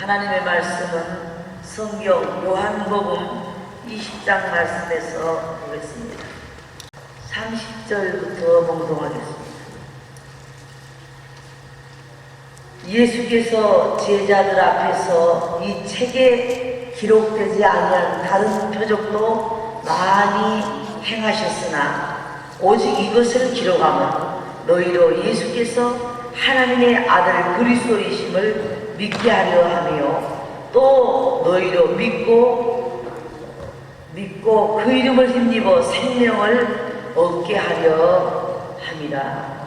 하나님의 말씀은 성경 요한복음 20장 말씀에서 보겠습니다. 30절부터 봉독하겠습니다. 예수께서 제자들 앞에서 이 책에 기록되지 아니한 다른 표적도 많이 행하셨으나 오직 이것을 기록하면 너희로 예수께서 하나님의 아들 그리스도이심을 믿게 하려 하며 또 너희로 믿고 그 이름을 힘입어 생명을 얻게 하려 함이라.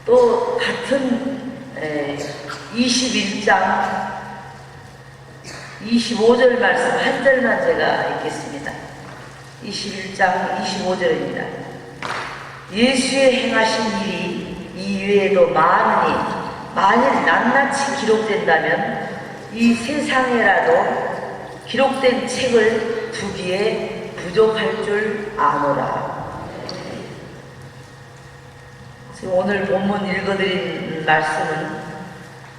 또 같은 21장 25절 말씀 한 절만 제가 읽겠습니다. 21장 25절입니다. 예수의 행하신 일이 이외에도 많으니 만일 낱낱이 기록된다면 이 세상에라도 기록된 책을 두기에 부족할 줄 아노라. 지금 오늘 본문 읽어드린 말씀은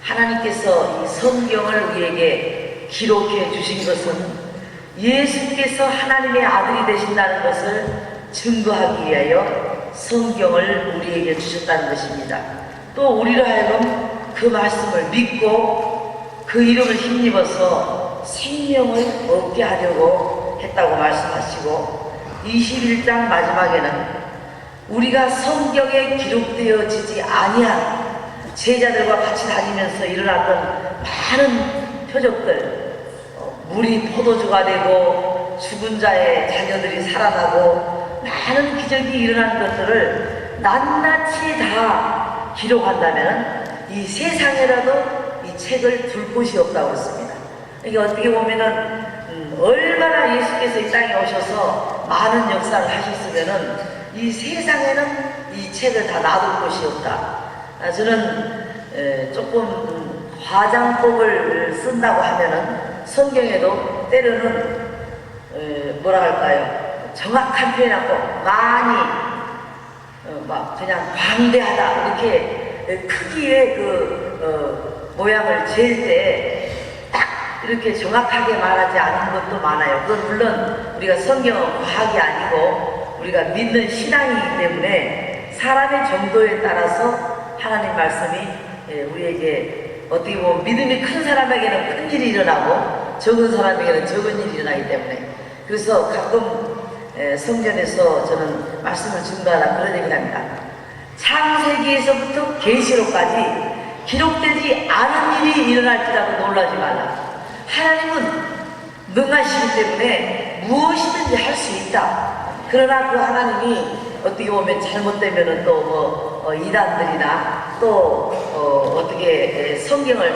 하나님께서 이 성경을 우리에게 기록해 주신 것은 예수께서 하나님의 아들이 되신다는 것을 증거하기 위하여 성경을 우리에게 주셨다는 것입니다. 또 우리로 하여금 그 말씀을 믿고 그 이름을 힘입어서 생명을 얻게 하려고 했다고 말씀하시고 21장 마지막에는 우리가 성경에 기록되어지지 아니한 제자들과 같이 다니면서 일어났던 많은 표적들, 물이 포도주가 되고 죽은 자의 자녀들이 살아나고 많은 기적이 일어난 것들을 낱낱이 다 기록한다면 이 세상에라도 이 책을 둘 곳이 없다고 했습니다. 이게 어떻게 보면은 얼마나 예수께서 이 땅에 오셔서 많은 역사를 하셨으면은 이 세상에는 이 책을 다 놔둘 곳이 없다. 저는 조금 과장법을 쓴다고 하면은 성경에도 때로는 뭐라 할까요? 정확한 표현하고 많이 막 그냥 광대하다 이렇게 크기의 모양을 잴 때 딱 이렇게 정확하게 말하지 않은 것도 많아요. 그건 물론 우리가 성경은 과학이 아니고 우리가 믿는 신앙이기 때문에 사람의 정도에 따라서 하나님 말씀이 우리에게 어떻게 보면 믿음이 큰 사람에게는 큰 일이 일어나고 적은 사람에게는 적은 일이 일어나기 때문에 그래서 가끔 성전에서 저는 말씀을 증거하라 그런 얘기를 합니다. 창세기에서부터 계시록까지 기록되지 않은 일이 일어날지라도 놀라지 말라. 하나님은 능하시기 때문에 무엇이든지 할 수 있다. 그러나 그 하나님이 어떻게 보면 잘못되면은 또 이단들이나 또 어떻게 성경을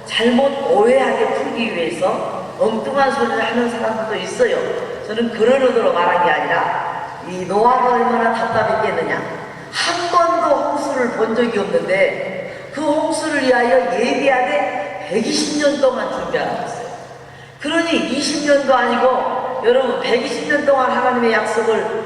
잘못 오해하게 풀기 위해서 엉뚱한 소리를 하는 사람들도 있어요. 저는 그런 의도로 말한 게 아니라 이 노아가 얼마나 답답했겠느냐. 한 번도 홍수를 본 적이 없는데 그 홍수를 위하여 예비하되 120년 동안 준비하고 있어요. 그러니 20년도 아니고 여러분 120년 동안 하나님의 약속을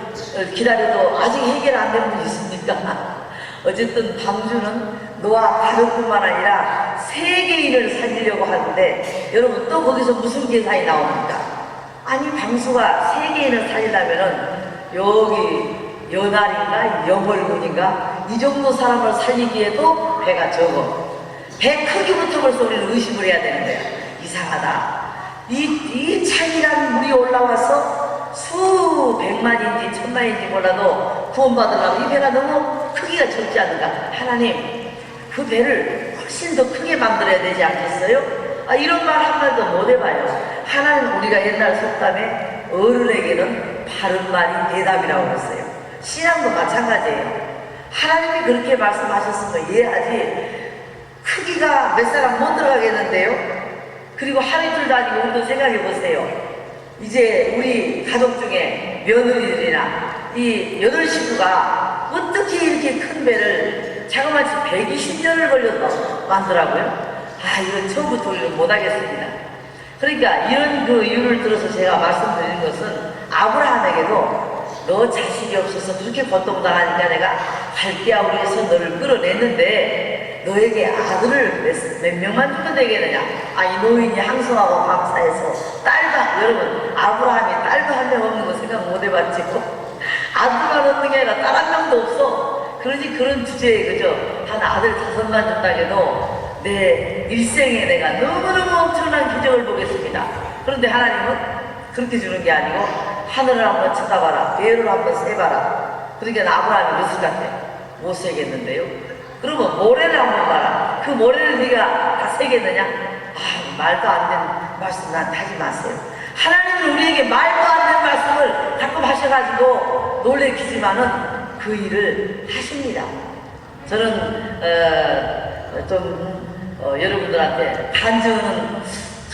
기다려도 아직 해결 안 된 분이 있습니까? 어쨌든 방주는 노아 가족뿐만 아니라 세계인을 살리려고 하는데 여러분 또 거기서 무슨 계산이 나옵니까? 아니 방수가 세계인을 살리려면은 여기 연알인가 영월군인가 이 정도 사람을 살리기에도 배가 적어. 배 크기부터 벌써 우리는 의심을 해야 되는 거야. 이상하다. 이 찬이라는 물이 올라와서 수백만인지 천만인지 몰라도 구원받으려면 이 배가 너무 크기가 적지 않는가. 하나님 그 배를 훨씬 더 크게 만들어야 되지 않겠어요? 이런 말 한 말도 못 해봐요. 하나님 우리가 옛날 속담에 어른에게는 바른 말이 대답이라고 했어요. 신앙도 마찬가지예요. 하나님이 그렇게 말씀하셨으면 이해하지 크기가 몇 사람 못 들어가겠는데요? 그리고 하루이틀도 아니고 우리도 생각해 보세요. 이제 우리 가족 중에 며느리들이나 이 8식구가 어떻게 이렇게 큰 배를 자그마치 120년을 걸려서 만들라고요? 이건 처음부터 우리는 못하겠습니다. 그러니까 이런 그 이유를 들어서 제가 말씀드리는 것은 아브라함에게도 너 자식이 없어서 그렇게 고통당하니까 내가 갈대아우리에서 너를 끌어냈는데 너에게 아들을 몇 명만 주면 되겠느냐? 아, 이 노인이 항소하고 감사해서 딸도, 여러분, 아브라함이 딸도 한 명 없는 거 생각 못 해봤지. 아들만 없는 게 아니라 딸 한 명도 없어. 그러니 그런 주제에, 그죠? 한 아들 5만 준다 해도 내 일생에 내가 너무너무 엄청난 기적을 보겠습니다. 그런데 하나님은 그렇게 주는 게 아니고 하늘을 한번 쳐다봐라, 배를 한번 세봐라. 그러니까 아브라함이 몇을 같아? 못 세겠는데요? 그러면 모래를 한번 봐라. 그 모래를 네가 다 세겠느냐? 아, 말도 안 되는 말씀 나한테 하지 마세요. 하나님은 우리에게 말도 안 되는 말씀을 가끔 하셔가지고 놀래키지만은 그 일을 하십니다. 저는 여러분들한테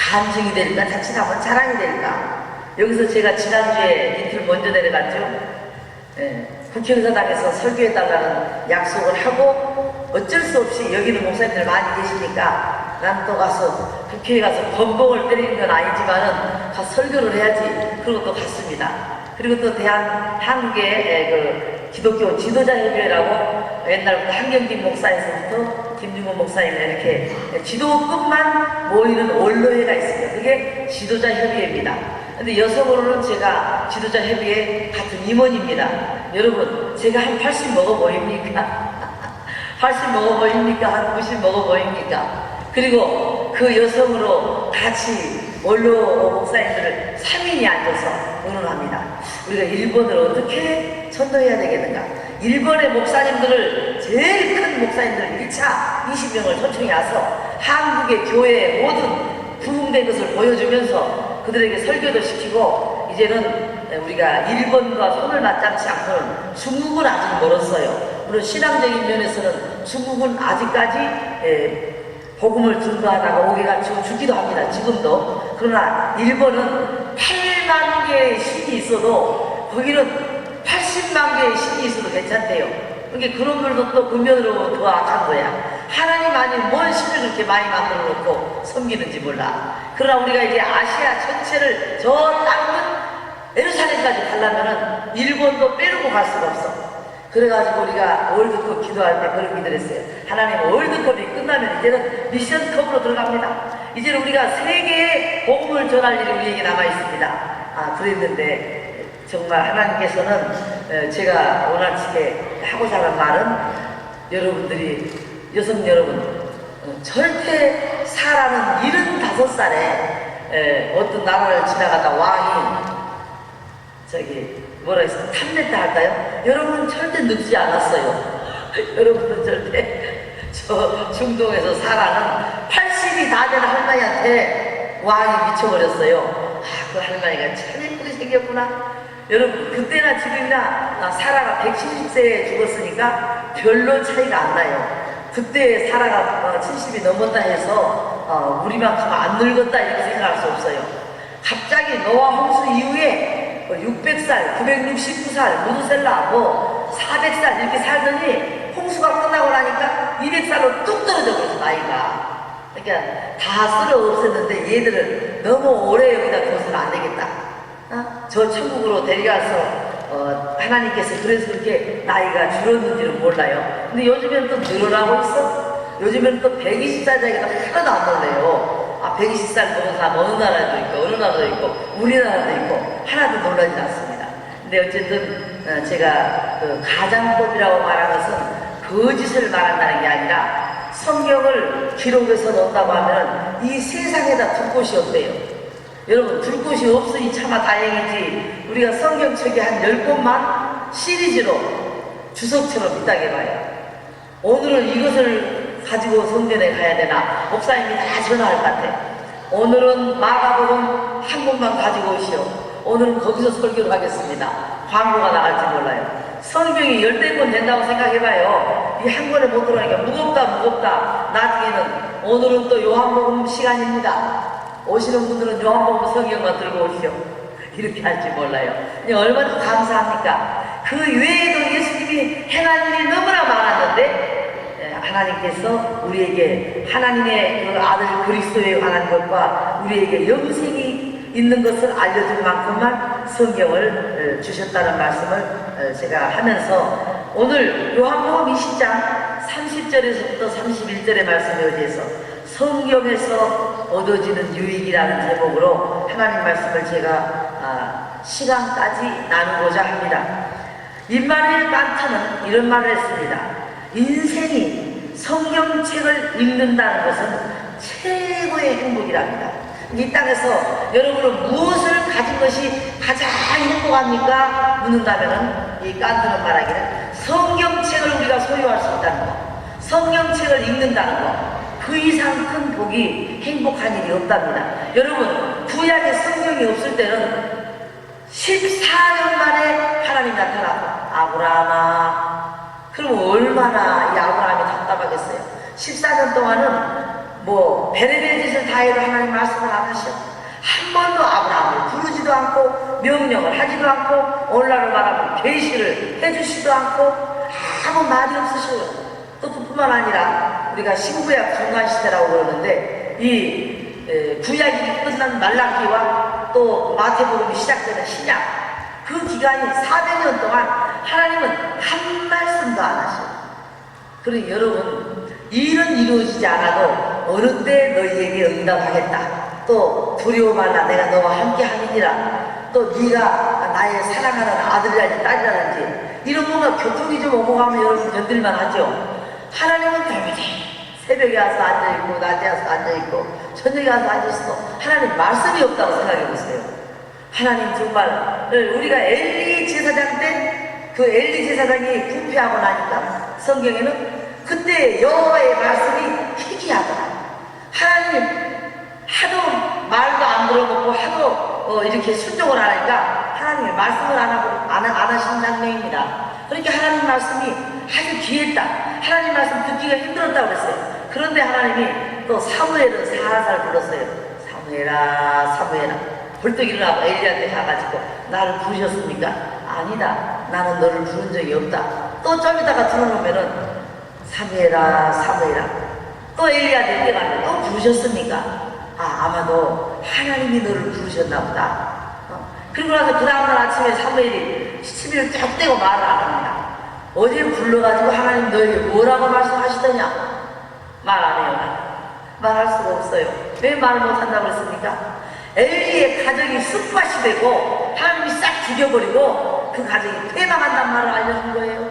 간증이 될까? 자칫하면 자랑이 될까? 여기서 제가 지난주에 이틀 먼저 내려갔죠. 국회의사당에서 설교해달라는 약속을 하고 어쩔 수 없이 여기는 목사님들 많이 계시니까 난 또 가서 국회에 가서 번복을 때리는 건 아니지만은 가서 설교를 해야지. 그리고 또 갔습니다. 그리고 또 한국의 그 기독교 지도자협의회라고 옛날부터 한경진 목사에서부터 김중곤 목사님 이렇게 지도급만 모이는 원로회가 있습니다. 그게 지도자협의회입니다. 근데 여성으로는 제가 지도자협의회 같은 임원입니다. 여러분, 제가 한 80 먹어 보입니까? 80 먹어 보입니까? 한 90 먹어 보입니까? 그리고 그 여성으로 같이 원로 목사님들을 3인이 앉아서 의논합니다. 우리가 일본을 어떻게 전도해야 되겠는가? 일본의 목사님들을, 제일 큰 목사님들 1차 20명을 초청해 와서 한국의 교회의 모든 부흥된 것을 보여주면서 그들에게 설교도 시키고, 이제는 우리가 일본과 손을 맞잡지 않고는 중국은 아직 멀었어요. 물론 신앙적인 면에서는 중국은 아직까지 복음을 증거하다가 오게가 죽기도 합니다. 지금도. 그러나 일본은 8만 개의 신이 있어도 거기는 80만 개의 신이 있어도 괜찮대요. 그러니까 그런 분들도 또 금연으로 더 악한 거야. 하나님 아니 뭔 신을 그렇게 많이 만들어 놓고 섬기는지 몰라. 그러나 우리가 이제 아시아 전체를 저 땅은 예루살렘까지 가려면은 일본도 빼놓고 갈 수가 없어. 그래가지고 우리가 월드컵 기도할 때 그런 기도를 했어요. 하나님, 월드컵이 끝나면 이제는 미션컵으로 들어갑니다. 이제는 우리가 세계에 복음을 전할 일이 우리에게 남아 있습니다. 아, 그랬는데 정말 하나님께서는 제가 원하시게 하고자 하는 말은, 여러분들이, 여성 여러분, 절대 사람은 75살에 어떤 나라를 지나가다 왕이 뭐라 했어? 탐냈다 할까요? 여러분은 절대 늙지 않았어요. 여러분은 절대 중동에서 사라는 80이 다 된 할머니한테 왕이 미쳐버렸어요. 아, 그 할머니가 참 예쁘게 생겼구나. 여러분, 그때나 지금이나 사라가 170세에 죽었으니까 별로 차이가 안 나요. 그때 사라가 70이 넘었다 해서 우리만큼 안 늙었다 이렇게 생각할 수 없어요. 갑자기 노아 홍수 이후에 600살, 969살, 무두셀라 400살 이렇게 살더니 홍수가 끝나고 나니까 200살로 뚝 떨어져 버렸어, 나이가. 그러니까 다 쓸어 없앴는데 얘들은 너무 오래 여기다 둬서는 안 되겠다. 저 천국으로 데려가서 하나님께서 그래서 그렇게 나이가 줄었는지는 몰라요. 근데 요즘엔 또 늘어나고 있어. 요즘엔 또 120살짜리가 하나도 안 놀래요. 120살 먹은 사람 어느 나라도 있고 어느 나라도 있고 우리나라도 있고 하나도 놀라지 않습니다. 근데 어쨌든 제가 그 가장법이라고 말하는 것은 거짓을 말한다는 게 아니라 성경을 기록해서 넣는다고 하면 이 세상에다 둘 곳이 없대요. 여러분, 둘 곳이 없으니 차마 다행이지. 우리가 성경책에 한 10권만 시리즈로 주석처럼 있다게 봐요. 오늘은 이것을 가지고 성전에 가야 되나? 목사님이 다 전화할 것 같아. 오늘은 마가복음 한 권만 가지고 오시오. 오늘은 거기서 설교를 하겠습니다. 광고가 나갈지 몰라요. 성경이 10권 된다고 생각해봐요. 이 한 권에 못 들어가니까 무겁다. 나중에는 오늘은 또 요한복음 시간입니다. 오시는 분들은 요한복음 성경만 들고 오시오. 이렇게 할지 몰라요. 얼마나 감사합니까? 그 외에도 예수님이 행한 일이 너무나 많았는데 하나님께서 우리에게 하나님의 그 아들 그리스도에 관한 것과 우리에게 영생이 있는 것을 알려줄 만큼만 성경을 주셨다는 말씀을 제가 하면서 오늘 요한복음 20장 30절에서부터 31절의 말씀에 의해서 성경에서 얻어지는 유익이라는 제목으로 하나님 말씀을 제가 시간까지 나누고자 합니다. 임마누엘 칸트는 이런 말을 했습니다. 인생이 성경책을 읽는다는 것은 최고의 행복이랍니다. 이 땅에서 여러분은 무엇을 가진 것이 가장 행복합니까? 묻는다면 이 칸트는 말하기를 성경책을 우리가 소유할 수 있다는 것, 성경책을 읽는다는 것, 그 이상 큰 복이 행복한 일이 없답니다. 여러분, 구약에 성경이 없을 때는 14년 만에 하나님 나타나고 아브라함아, 그럼 얼마나 이 아브라함이 답답하겠어요. 14년 동안은 뭐 베레벨 짓을 다 해도 하나님 말씀을 안 하셔. 한 번도 아브라함을 부르지도 않고 명령을 하지도 않고 오늘날로 말하면 계시를 해주지도 않고 아무 말이 없으셔요. 또 그뿐만 아니라 우리가 신구약 중간시대라고 그러는데 이 구약이 끝난 말라기와 또 마태복음이 시작되는 신약, 그 기간이 400년 동안 하나님은 한 말씀도 안 하셔요. 그러니 여러분, 일은 이루어지지 않아도 어느 때 너희에게 응답하겠다. 또 두려워 말라, 내가 너와 함께 하느니라. 또 네가 나의 사랑하는 아들이라든지 딸이라든지 이런 뭔가 교통이 좀 오고 가면 여러분 견딜만 하죠. 하나님은 별미지 새벽에 와서 앉아있고 낮에 와서 앉아있고 저녁에 와서 앉아있어도 하나님 말씀이 없다고 생각해보세요. 하나님 정말 우리가 엘리 제사장 때 그 엘리 제사장이 부패하고 나니까 성경에는 그때 여호와의 말씀이 희귀하더라. 하나님 하도 말도 안 들어보고 하도 이렇게 순종을 안 하니까 하나님의 말씀을 안 하신 장면입니다. 그러니까 하나님 말씀이 아주 귀했다. 하나님 말씀 듣기가 힘들었다고 그랬어요. 그런데 하나님이 또 사무엘은 살살 불렀어요. 사무엘아, 사무엘아. 벌떡 일어나고 엘리한테 가가지고 나를 부르셨습니까? 아니다. 나는 너를 부른 적이 없다. 또 좀 이따가 들어놓으면은 사무엘아, 사무엘아. 또 엘리한테 가면 또 부르셨습니까? 아마도 하나님이 너를 부르셨나 보다. 그리고 나서 그 다음날 아침에 사무엘이 시치미를 쫙 떼고 말을 안 합니다. 어제 불러가지고 하나님 너에게 뭐라고 말씀하시더냐? 말 안 해요. 말할 수가 없어요. 왜 말을 못한다고 그랬습니까? 엘리의 가정이 쑥밭이 되고 하나님이 싹 죽여버리고 그 가정이 패망한다는 말을 알려준 거예요.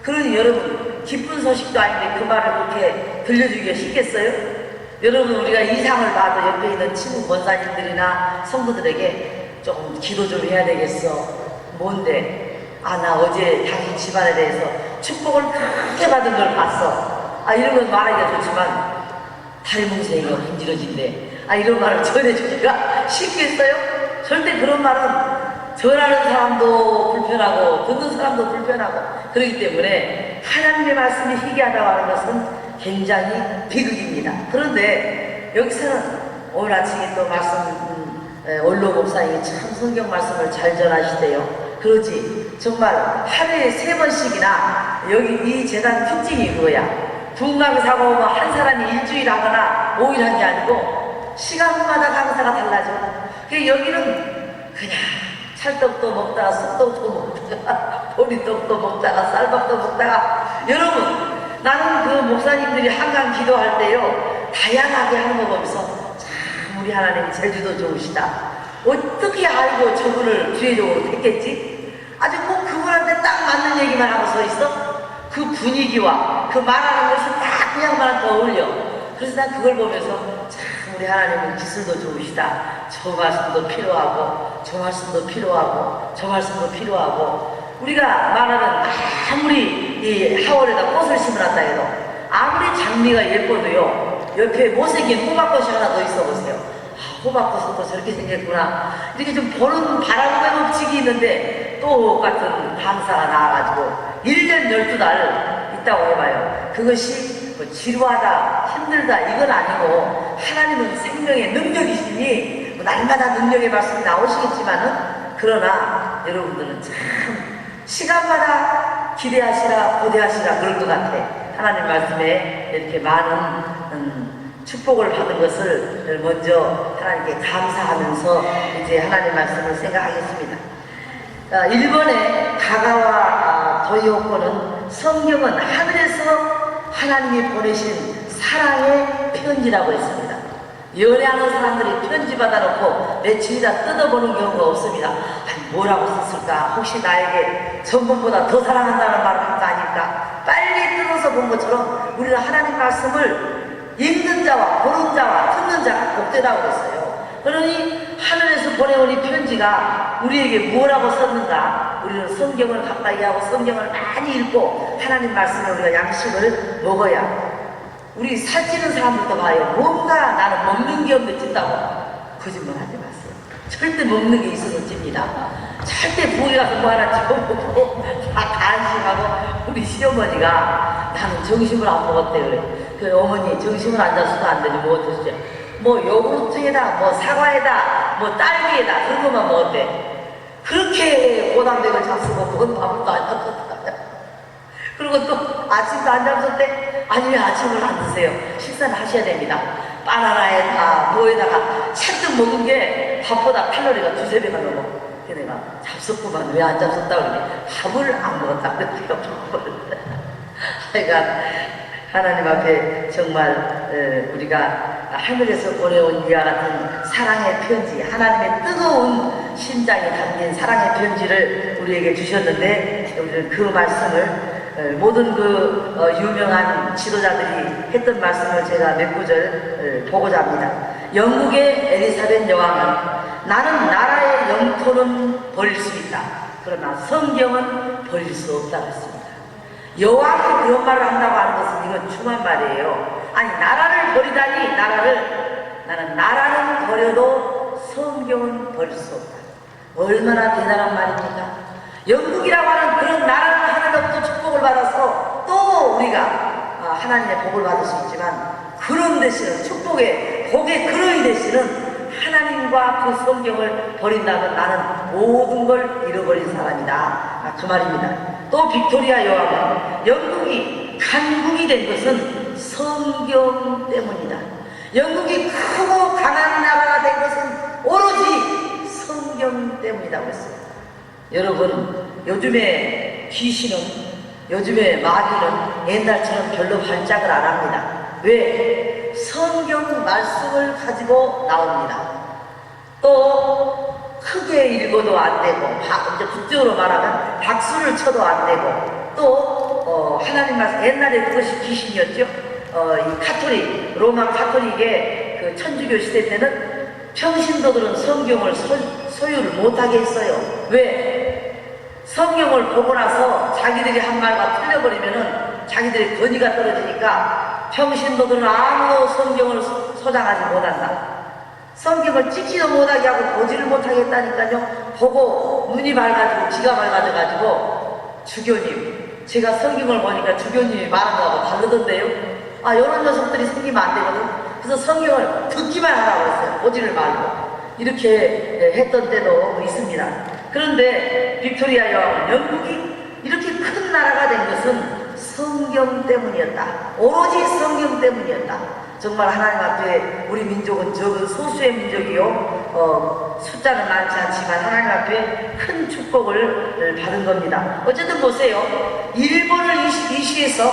그러니 여러분, 기쁜 소식도 아닌데 그 말을 그렇게 들려주기가 쉽겠어요? 여러분, 우리가 이상을 봐도 옆에 있는 친구 권사님들이나 성도들에게 조금 기도 좀 해야 되겠어. 뭔데? 나 어제 당신 집안에 대해서 축복을 크게 받은 걸 봤어. 이런 건 말하기가 좋지만 탈몽생이가 힘들어진대. 이런 말을 전해주기가 쉽겠어요? 절대 그런 말은 전하는 사람도 불편하고 듣는 사람도 불편하고 그렇기 때문에 하나님의 말씀이 희귀하다고 하는 것은 굉장히 비극입니다. 그런데 여기서는 오늘 아침에 또 원로 목사님이 참 성경 말씀을 잘 전하시대요. 그러지 정말 하루에 3번씩이나 여기 이 재단 특징이 그거야. 중강사가 오면 한 사람이 일주일 하거나 5일 한 게 아니고 시간마다 강사가 달라져. 여기는 그냥 찰떡도 먹다가 쑥떡도 먹다가 보리떡도 먹다가 쌀밥도 먹다가 여러분, 나는 그 목사님들이 한강 기도할 때요 다양하게 하는 거 보면서 참 우리 하나님 제주도 좋으시다. 어떻게 알고 저분을 주의적으로 택했지? 아주 꼭 그분한테 딱 맞는 얘기만 하고 서 있어? 그 분위기와 그 말하는 것이 딱 그 양반한테 어울려. 그래서 난 그걸 보면서 참 우리 하나님은 기술도 좋으시다. 저 말씀도 필요하고 저 말씀도 필요하고 저 말씀도 필요하고 우리가 말하는 아무리 이 하월에다 꽃을 심어놨다 해도 아무리 장미가 예뻐도요 옆에 못생긴 호박꽃이 하나 더 있어 보세요. 호박꽃은 또 저렇게 생겼구나. 이렇게 좀 보는 바람의 법칙이 있는데 또 같은 강사가 나와가지고 1년 12달 있다고 해봐요. 그것이 뭐 지루하다 힘들다 이건 아니고 하나님은 생명의 능력이시니 뭐 날마다 능력의 말씀이 나오시겠지만은 그러나 여러분들은 참 시간마다 기대하시라 고대하시라 그럴 것 같아. 하나님 말씀에 이렇게 많은 축복을 받은 것을 먼저 하나님께 감사하면서 이제 하나님 말씀을 생각하겠습니다. 일본의 가가와 도요코는 성경은 하늘에서 하나님이 보내신 사랑의 편지라고 했습니다. 연애하는 사람들이 편지 받아놓고 며칠이나 뜯어보는 경우가 없습니다. 아니, 뭐라고 썼을까? 혹시 나에게 전번보다 더 사랑한다는 말을 한 거 아닐까? 빨리 뜯어서 본 것처럼 우리는 하나님 말씀을 읽는 자와 보는 자와 듣는 자가 복되다고 했어요. 그러니 하늘에서 보내온 이 편지가 우리에게 뭐라고 썼는가? 우리는 성경을 가까이 하고 성경을 많이 읽고 하나님 말씀에 우리가 양식을 먹어야. 우리 살찌는 사람들도 봐요. 뭔가 나는 먹는 게 없는데 찐다고. 거짓말 하지 마세요. 절대 먹는 게 있어서 찝니다. 절대 부엌에 가서 뭐 하나 집어먹고 다 간식하고. 우리 시어머니가 나는 점심을 안 먹었대 그래. 그 어머니 점심을 안 잤어도 안 되지 뭐 드시죠? 뭐 요구르트에다 뭐 사과에다 뭐 딸기에다 그런 것만 먹었대. 그렇게 고단백을 잡수고 그건 밥도 안 잡섰다. 그리고 또 아침도 안 잡섰대. 아니 왜 아침을 안 드세요? 식사는 하셔야 됩니다. 바나나에다 뭐에다가 잔뜩 먹은 게 밥보다 칼로리가 2~3배가 넘어. 그래서 내가 잡섰구만 왜 안 잡섰다 그러니 밥을 안 먹었다 그랬대요. 하여간 하나님 앞에 정말 우리가 하늘에서 보내온 이와 같은 사랑의 편지, 하나님의 뜨거운 심장이 담긴 사랑의 편지를 우리에게 주셨는데 우리는 그 말씀을 모든 그 유명한 지도자들이 했던 말씀을 제가 몇 구절 보고자 합니다. 영국의 엘리사벳 여왕은 나는 나라의 영토는 버릴 수 있다. 그러나 성경은 버릴 수 없다고 했습니다. 여왕이 그런 말을 한다고 하는 것은 이건 중요한 말이에요. 아니 나라를 버리다니 나는 나라는 버려도 성경은 버릴 수 없다. 얼마나 대단한 말입니까? 영국이라고 하는 그런 나라는 하늘로부터 축복을 받아서 또 우리가 하나님의 복을 받을 수 있지만 그런 대신은 축복의 복의 근원이 되시는 하나님과 그 성경을 버린다면 나는 모든 걸 잃어버린 사람이다. 그 말입니다. 또 빅토리아 여왕은 영국이 강국이 된 것은 성경 때문이다. 영국이 크고 강한 나라가 된 것은 오로지 성경 때문이라고 했어요. 여러분, 요즘에 귀신은, 요즘에 마귀는 옛날처럼 별로 발작을 안 합니다. 왜? 성경 말씀을 가지고 나옵니다. 또 크게 읽어도 안 되고, 이제 국적으로 말하면 박수를 쳐도 안 되고, 또 하나님 말씀, 옛날에 그것이 귀신이었죠. 이 카톨릭, 로마 카톨릭의 그 천주교 시대 때는 평신도들은 성경을 소유를 못하게 했어요. 왜? 성경을 보고 나서 자기들이 한 말과 틀려버리면은 자기들의 권위가 떨어지니까 평신도들은 아무도 성경을 소장하지 못한다. 성경을 찍지도 못하게 하고 보지를 못하게 했다니까요. 보고 눈이 밝아지고 귀가 밝아져가지고 주교님, 제가 성경을 보니까 주교님이 말한 거하고 다르던데요. 이런 녀석들이 생기면 안 되거든. 그래서 성경을 듣기만 하라고 했어요. 보지를 말고. 이렇게 했던 때도 있습니다. 그런데 빅토리아 여왕은 영국이 이렇게 큰 나라가 된 것은 성경 때문이었다. 오로지 성경 때문이었다. 정말 하나님 앞에 우리 민족은 적은 소수의 민족이요. 숫자는 많지 않지만 하나님 앞에 큰 축복을 받은 겁니다. 어쨌든 보세요. 일본을 이시해서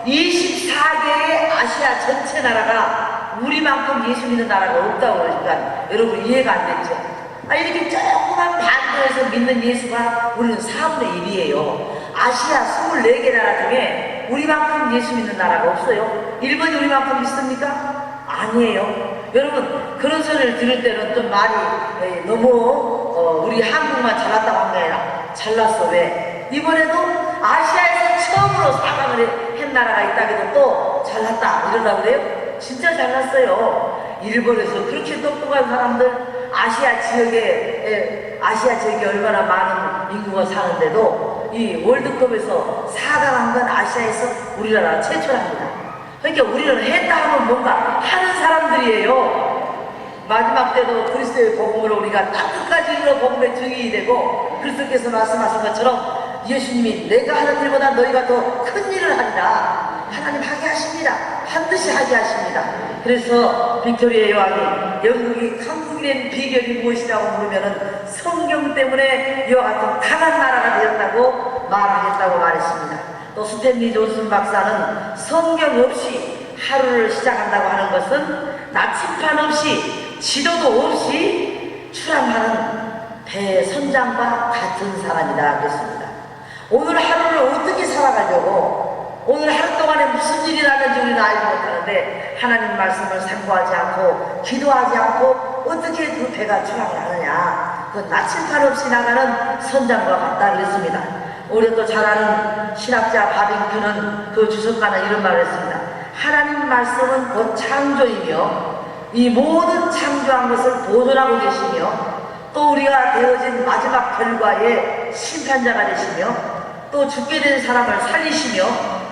24개의 아시아 전체 나라가 우리만큼 예수 믿는 나라가 없다고 그러니까 여러분 이해가 안 됐죠? 이렇게 조그만 반도에서 믿는 예수가 우리는 4분의 1이에요. 아시아 24개 나라 중에 우리만큼 예수 믿는 나라가 없어요. 일본이 우리만큼 믿습니까? 아니에요. 여러분 그런 소리를 들을 때는 좀 말이 너무 우리 한국만 잘났다고 한 게 아니라 잘났어. 왜? 이번에도 아시아에서 처음으로 사강을 한 나라가 있다고 해도 또 잘났다 이러려고 그래요? 진짜 잘났어요. 일본에서 그렇게 똑똑한 사람들 아시아 지역에 얼마나 많은 인구가 사는데도 이 월드컵에서 4강한 건 아시아에서 우리나라 최초랍니다. 그러니까 우리는 했다 하면 뭔가 하는 사람들이에요. 마지막 때도 그리스도의 복음으로 우리가 땅끝까지 이르러 복음의 증인이 되고 그리스도께서 말씀하신 것처럼 예수님이 내가 하는 일보다 너희가 더 큰 일을 하리라. 하나님 하게 하십니다. 반드시 하게 하십니다. 그래서 빅토리아 여왕이 영국이 강국이 된 비결이 무엇이라고 물으면은 성경 때문에 이와 같은 강한 나라가 되었다고 말하겠다고 말했습니다. 또 스탠리 존슨 박사는 성경 없이 하루를 시작한다고 하는 것은 나침판 없이 지도도 없이 출항하는 대선장과 같은 사람이다 그랬습니다. 오늘 하루를 어떻게 살아가려고, 오늘 하루 동안에 무슨 일이 나는지 우리는 알지 못하는데 하나님 말씀을 상고하지 않고 기도하지 않고 어떻게 그 배가 출항을 하느냐. 그 나침판 없이 나가는 선장과 같다 그랬습니다. 우리도 잘 아는 신학자 바빙큐는 그 주석가는 이런 말을 했습니다. 하나님 말씀은 곧 창조이며 이 모든 창조한 것을 보존하고 계시며 또 우리가 되어진 마지막 결과의 심판자가 되시며 또 죽게 된 사람을 살리시며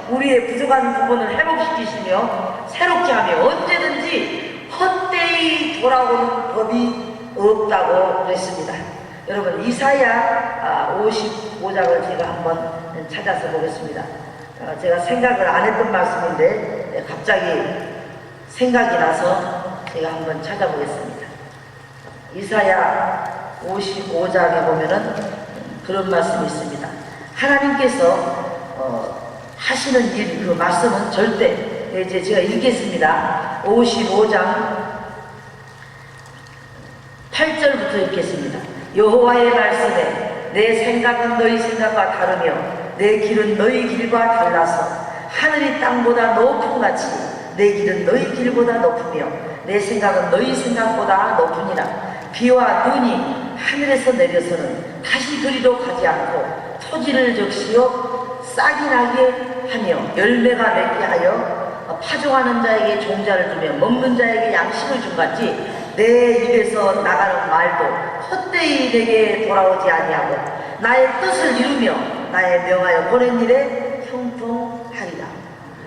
우리의 부족한 부분을 회복시키시며 새롭게 하며 언제든지 헛되이 돌아오는 법이 없다고 그랬습니다. 여러분 이사야 55장을 제가 한번 찾아서 보겠습니다. 제가 생각을 안 했던 말씀인데 갑자기 생각이 나서 제가 한번 찾아보겠습니다. 이사야 55장에 보면은 그런 말씀이 있습니다. 하나님께서 하시는 일, 그 말씀은 절대, 이제 제가 읽겠습니다. 55장 8절부터 읽겠습니다. 여호와의 말씀에 내 생각은 너희 생각과 다르며 내 길은 너희 길과 달라서 하늘이 땅보다 높음 같이 내 길은 너희 길보다 높으며 내 생각은 너희 생각보다 높으니라. 비와 눈이 하늘에서 내려서는 다시 그리로 가지 않고 토지를 적시어 싹이 나게 하며 열매가 맺게 하여 파종하는 자에게 종자를 주며 먹는 자에게 양식을 준 같이 내 입에서 나가는 말도 헛되이 내게 돌아오지 아니하고 나의 뜻을 이루며 나의 명하여 보낸 일에 형통하리라.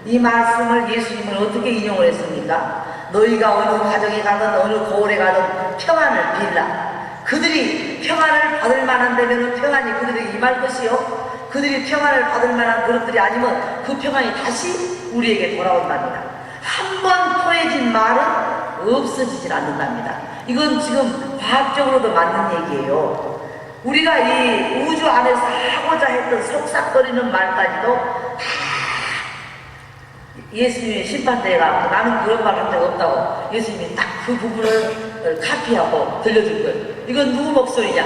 이 말씀을 예수님은 어떻게 인용을 했습니까? 너희가 어느 가정에 가든 어느 고을에 가든 평안을 빌라. 그들이 평안을 받을 만한 데면 평안이 그들에게 임할 것이요 그들이 평안을 받을 만한 그릇들이 아니면 그 평안이 다시 우리에게 돌아온답니다. 한 번 토해진 말은 없어지질 않는답니다. 이건 지금 과학적으로도 맞는 얘기예요. 우리가 이 우주 안에서 하고자 했던 속삭거리는 말까지도 다 예수님의 심판대에 가서 나는 그런 말 한 적 없다고 예수님이 딱 그 부분을 카피하고 들려줄 거예요. 이건 누구 목소리냐?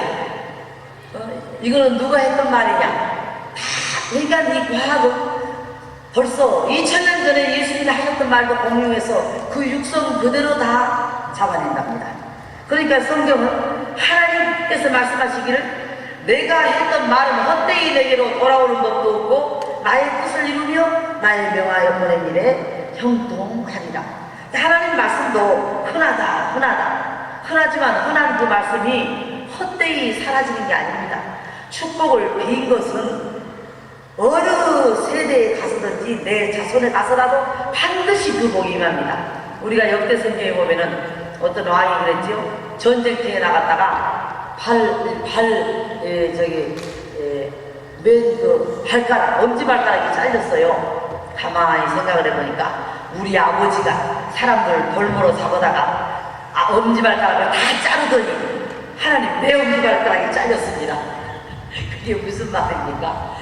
이거는 누가 했던 말이냐? 다 그러니까 이 과학은 벌써 2000년 전에 예수님이 하셨던 말도 공유해서 그 육성 그대로 다 잡아낸답니다. 그러니까 성경은 하나님께서 말씀하시기를 내가 했던 말은 헛되이 내게로 돌아오는 법도 없고 나의 뜻을 이루며 나의 명하여 보낸 일에 형통하리라. 하나님 말씀도 흔하지만 흔한 그 말씀이 헛되이 사라지는 게 아닙니다. 축복을 빈 것은 어느 세대에 가서든지 내 자손에 가서라도 반드시 그 복이 임합니다. 우리가 역대 성경에 보면은 어떤 왕이 그랬지요. 전쟁터에 나갔다가 맨 그 발가락, 엄지발가락이 잘렸어요. 가만히 생각을 해보니까 우리 아버지가 사람들 돌보러 잡아다가 엄지발가락을 다 자르더니 하나님 내 엄지발가락이 잘렸습니다. 그게 무슨 말입니까?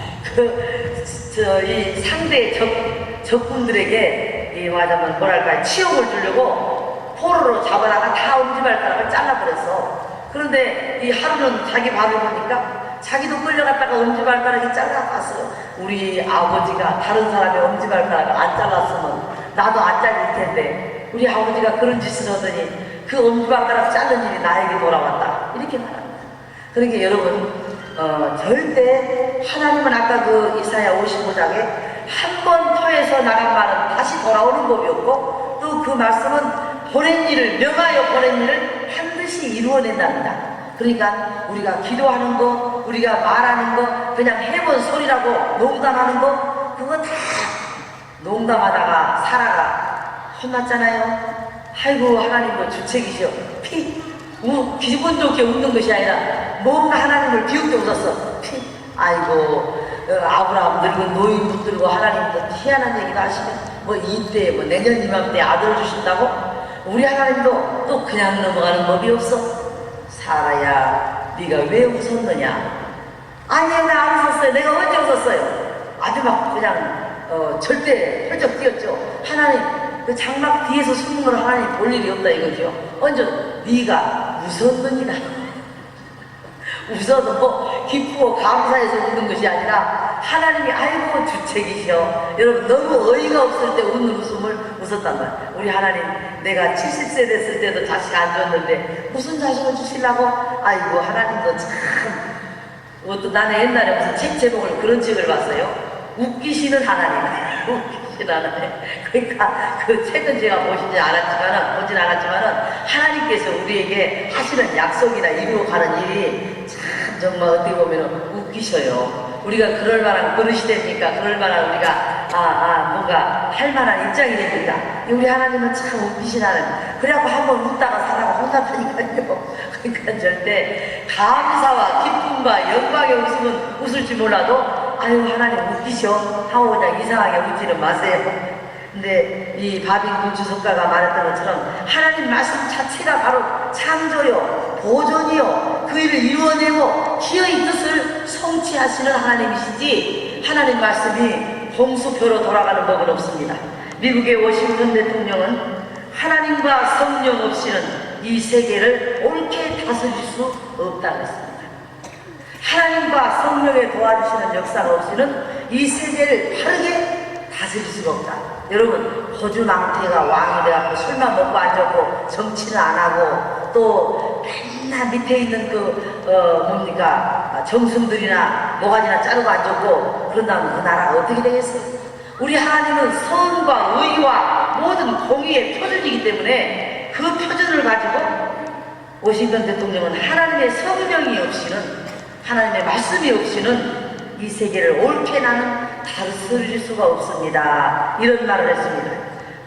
이 상대 적군들에게 말하자면 뭐랄까 치욕을 주려고 포로로 잡아다가 다 엄지발가락을 잘라버렸어. 그런데 이 하루는 자기 밥을 보니까 자기도 끌려갔다가 엄지발가락이 잘라갔어요. 우리 아버지가 다른 사람의 엄지발가락을 안 잘랐으면 나도 안 잘릴 텐데 우리 아버지가 그런 짓을 하더니 그 엄지발가락 자른 일이 나에게 돌아왔다. 이렇게 말합니다. 그러니까 여러분 절대 하나님은 아까 그 이사야 55장에 한 번 토해서 나간 말은 다시 돌아오는 법이 없고 또 그 말씀은 보낸 일을 명하여 보낸 일을 반드시 이루어낸답니다. 그러니까 우리가 기도하는 거, 우리가 말하는 거, 그냥 해본 소리라고 농담하는 거, 그거 다 농담하다가 살아가 혼났잖아요. 아이고 하나님 뭐 주책이셔. 기분 좋게 웃는 것이 아니라 뭔가 하나님을 비웃게 웃었어. 아이고 아브라함 늙은 노인 붙들고 하나님도 희한한 얘기도 하시면 뭐 이때 뭐 내년 이맘때 아들 주신다고? 우리 하나님도 또 그냥 넘어가는 법이 없어. 사라야 네가 왜 웃었느냐? 아니 나 안 웃었어요. 내가 언제 웃었어요? 아주 막 그냥 절대 펄쩍 뛰었죠. 하나님 그 장막 뒤에서 숨는 걸 하나님 볼 일이 없다 이거죠. 먼저 네가 웃었느니라. 웃어도 기쁘고 감사해서 웃는 것이 아니라 하나님이 아이고 주책이셔. 여러분 너무 어이가 없을 때 웃는 웃음을 웃었단 말이에요. 우리 하나님 내가 70세 됐을 때도 자식 안 줬는데 무슨 자식을 주시려고? 아이고 하나님도 참. 그것도 나는 옛날에 무슨 책 제목을 그런 책을 봤어요. 웃기시는 하나님. 웃기시는 하나님. 그러니까 그 책은 제가 보진 않았지만은 하나님께서 우리에게 하시는 약속이나 이루어 가는 일이 참 정말 어떻게 보면 웃기셔요. 우리가 그럴 만한 그릇이 됩니까? 그럴 만한 우리가 뭔가 할 만한 입장이 됩니까? 우리 하나님은 참 웃기신 하나님. 그래갖고 한번 웃다가 사다가 혼났다니까요. 그러니까 절대 감사와 기쁨과 영광의 웃음은 웃을지 몰라도 아유 하나님 웃기셔 하고 그냥 이상하게 웃지는 마세요. 근데 이 바빙 주석가가 말했던 것처럼 하나님 말씀 자체가 바로 창조요 보존이요 그 일을 이루어내고 기어이 뜻을 성취하시는 하나님이시지 하나님 말씀이 공수표로 돌아가는 법은 없습니다. 미국의 워싱턴 대통령은 하나님과 성령 없이는 이 세계를 옳게 다스릴 수 없다고 했습니다. 하나님과 성령의 도와주시는 역사가 없이는 이 세계를 바르게 다스릴 수가 없다. 여러분 호주 망태가 왕이 돼갖고 술만 먹고 앉았고 정치는 안 하고 또 맨날 밑에 있는 정승들이나 모가지나 자르고 앉았고 그런다면 그 나라가 어떻게 되겠어요? 우리 하나님은 선과 의와 모든 공의의 표준이기 때문에 그 표준을 가지고 워싱턴 대통령은 하나님의 성령이 없이는 하나님의 말씀이 없이는 이 세계를 옳게 나는 다스릴 수가 없습니다. 이런 말을 했습니다.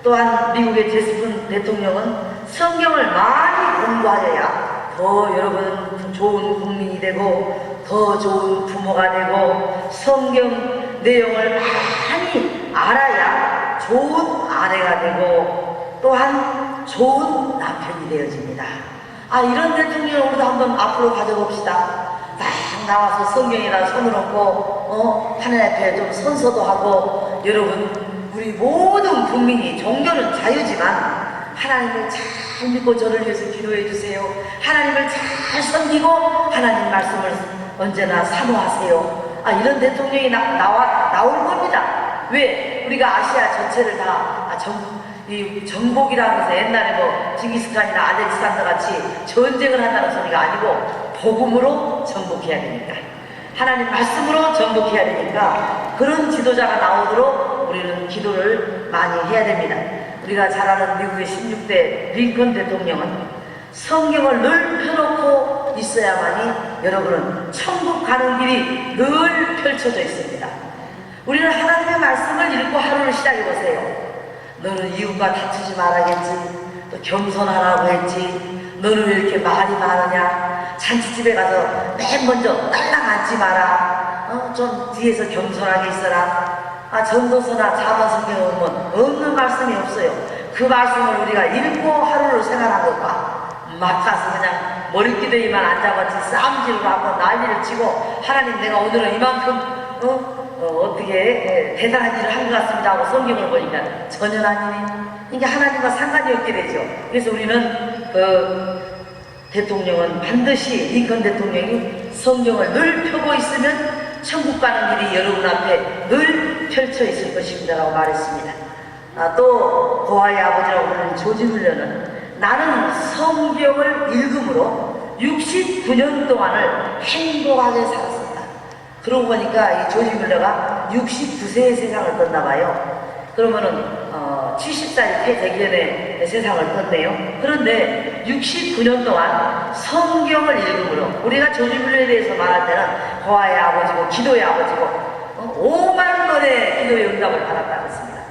또한 미국의 제스픈 대통령은 성경을 많이 공부하여야 더 여러분 좋은 국민이 되고 더 좋은 부모가 되고 성경 내용을 많이 알아야 좋은 아내가 되고 또한 좋은 남편이 되어집니다. 이런 대통령을 우리도 한번 앞으로 가져봅시다. 딱 나와서 성경에다 손을 얹고 하나님 앞에 좀 선서도 하고 여러분 우리 모든 국민이 종교는 자유지만 하나님을 잘 믿고 저를 위해서 기도해 주세요. 하나님을 잘 섬기고 하나님 말씀을 언제나 사모하세요. 이런 대통령이 나올 겁니다. 왜? 우리가 아시아 전체를 다 정복이라고 해서 옛날에 뭐 징기스칸이나 아제르산도 같이 전쟁을 한다는 소리가 아니고 복음으로 정복해야 되니까 하나님 말씀으로 정복해야 되니까 그런 지도자가 나오도록 우리는 기도를 많이 해야 됩니다. 우리가 잘 아는 미국의 16대 링컨 대통령은 성경을 늘 펴놓고 있어야만이 여러분은 천국 가는 길이 늘 펼쳐져 있습니다. 우리는 하나님의 말씀을 읽고 하루를 시작해보세요. 너는 이웃과 다투지 말아야겠지. 또 겸손하라고 했지. 너는 왜 이렇게 말이 많으냐. 잔치집에 가서 맨 먼저 딸랑 앉지 마라. 좀 뒤에서 겸손하게 있어라. 전도서나 자문성경에 보면 없는 말씀이 없어요. 그 말씀을 우리가 읽고 하루를 생활한 것과 막 가서 그냥 머리끼대기만 앉아봤지 싸움질을 하고 난리를 치고 하나님 내가 오늘은 이만큼 어떻게 대단한 일을 한 것 같습니다 하고 성경을 보니까 전혀 아니네. 이게 하나님과 상관이 없게 되죠. 그래서 우리는 대통령은 반드시 링컨 대통령이 성경을 늘 펴고 있으면 천국 가는 길이 여러분 앞에 늘 펼쳐 있을 것입니다 라고 말했습니다. 또 고아의 아버지라고 부르는 조지 뮬러는 나는 성경을 읽음으로 69년 동안을 행복하게 살았습니다. 그러고 보니까 이 조지 뮬러가 69세의 세상을 떴나 봐요. 그러면은 70살이 되기 전에 세상을 떴네요. 그런데 69년 동안 성경을 읽음으로 우리가 조지 뮬러에 대해서 말할 때는 고아의 아버지고 기도의 아버지고 5만 번의 기도의 응답을 받았다고 했습니다.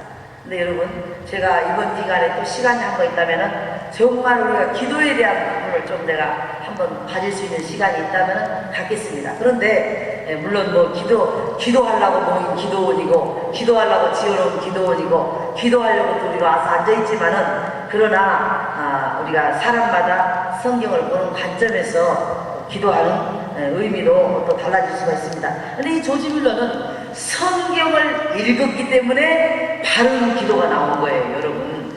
근데 여러분 제가 이번 기간에 또 시간이 한 번 있다면은 정말 우리가 기도에 대한 부분을 좀 내가 한번 가질 수 있는 시간이 있다면 갖겠습니다. 그런데 물론 뭐 기도하려고 모인 기도원이고 기도하려고 지어놓은 기도원이고 기도하려고 또 우리가 와서 앉아있지만은 그러나 우리가 사람마다 성경을 보는 관점에서 기도하는 의미도 또 달라질 수가 있습니다. 근데 이 조지 뮬러는 성경을 읽었기 때문에 바른 기도가 나온 거예요, 여러분.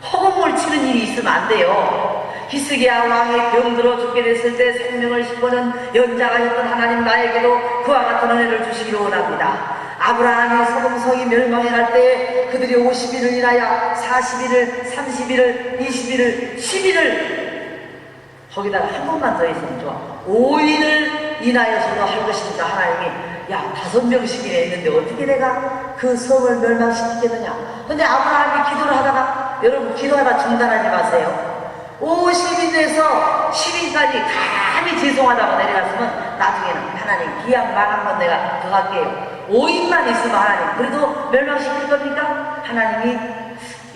허공을 치는 일이 있으면 안 돼요. 히스기야 왕이 병들어 죽게 됐을 때 생명을 씹어는 연장하셨던 하나님, 나에게도 그와 같은 은혜를 주시기를 원합니다. 아브라함이 소돔성이 멸망해 갈 때 그들이 50일을 인하여 40일을, 30일을, 20일을, 10일을, 거기다가 한 번만 더 있으면 좋아, 5일을 인하여서도 할 것이니까 하나님이 야 5명씩이나 있는데 어떻게 내가 그 성을 멸망시키겠느냐. 근데 아브라함이 기도를 하다가, 여러분 기도하다 중단하지 마세요. 50인 돼서 10인까지 감히 죄송하다고 내려갔으면 나중에는 하나님 기약 만한 건 내가 더 할게요. 5인만 있으면 하나님 그래도 멸망시킬 겁니까? 하나님이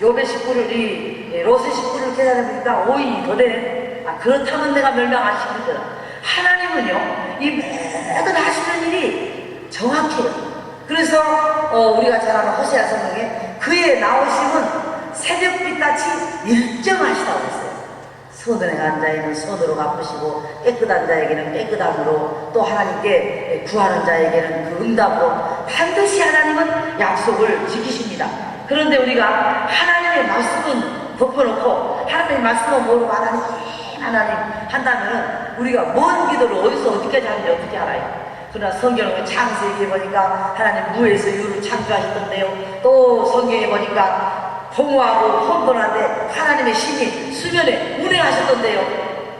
요배 식구를, 이 롯의 식구를 계산해보니까 5인이 더 되네. 아, 그렇다면 내가 멸망 안 시킬 거다. 하나님은요 이 모든 하시는 일이 정확해요. 그래서 우리가 잘 아는 호세아 성경에 그의 나오심은 새벽빛같이 일정하시다고 했어요. 선언한 자에게는 선으로 갚으시고 깨끗한 자에게는 깨끗함으로, 또 하나님께 구하는 자에게는 그 응답으로 반드시 하나님은 약속을 지키십니다. 그런데 우리가 하나님의 말씀은 덮어놓고 하나님의 말씀은 모르고 하나님 한다면 우리가 뭔 기도를 어디서 어떻게 하는지 어떻게 알아요? 그러나 성경을 창세기에 보니까 하나님 무에서 유를 창조하셨던데요, 또 성경에 보니까 공허하고 혼돈한데 하나님의 신이 수면에 운행하셨던데요.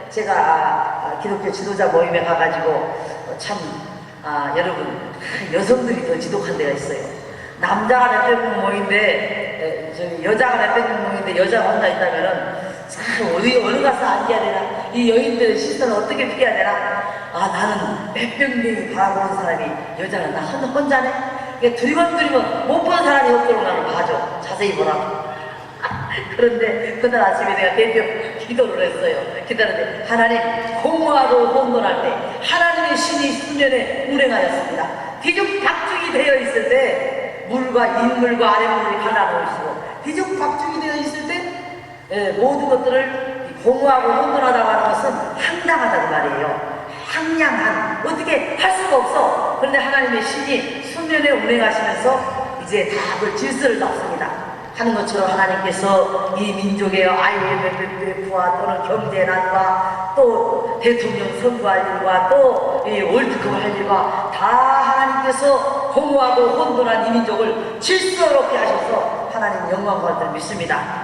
제가 기독교 지도자 모임에 가가지고 참 여러분 여성들이 더 지독한 데가 있어요. 남자가 몇백 명 모인데 여자가 몇백 명 모인데 여자가 혼자 있다면은 참 어느 가서 앉아야 되나, 이 여인들의 시선을 어떻게 피해야 되나. 나는 몇백 명이 바라보는 사람이 여자는 나 혼자네. 두리번두리번 못 본 사람이 없도록 나를 봐줘. 자세히 보라고. 그런데 그날 아침에 내가 대표 기도를 했어요. 기도하는데 하나님, 공허하고 혼돈할 때 하나님의 신이 수면에 운행하였습니다. 뒤죽박죽이 되어 있을 때 물과 인물과 아랫물이 갈라놓으시고, 뒤죽박죽이 되어 있을 때 모든 것들을 공허하고 혼돈하다고 하는 것은 황당하다는 말이에요. 황량한, 어떻게 할 수가 없어. 그런데 하나님의 신이 수면에 운행하시면서 이제 답을 질서를 잡습니다. 하는 것처럼 하나님께서 이 민족의 IMF와 또는 경제난과 또 대통령 선거할 일과 또 이 월드컵 할 일과 다 하나님께서 공허하고 혼돈한 이 민족을 질서롭게 하셔서 하나님 영광 받을 줄 믿습니다.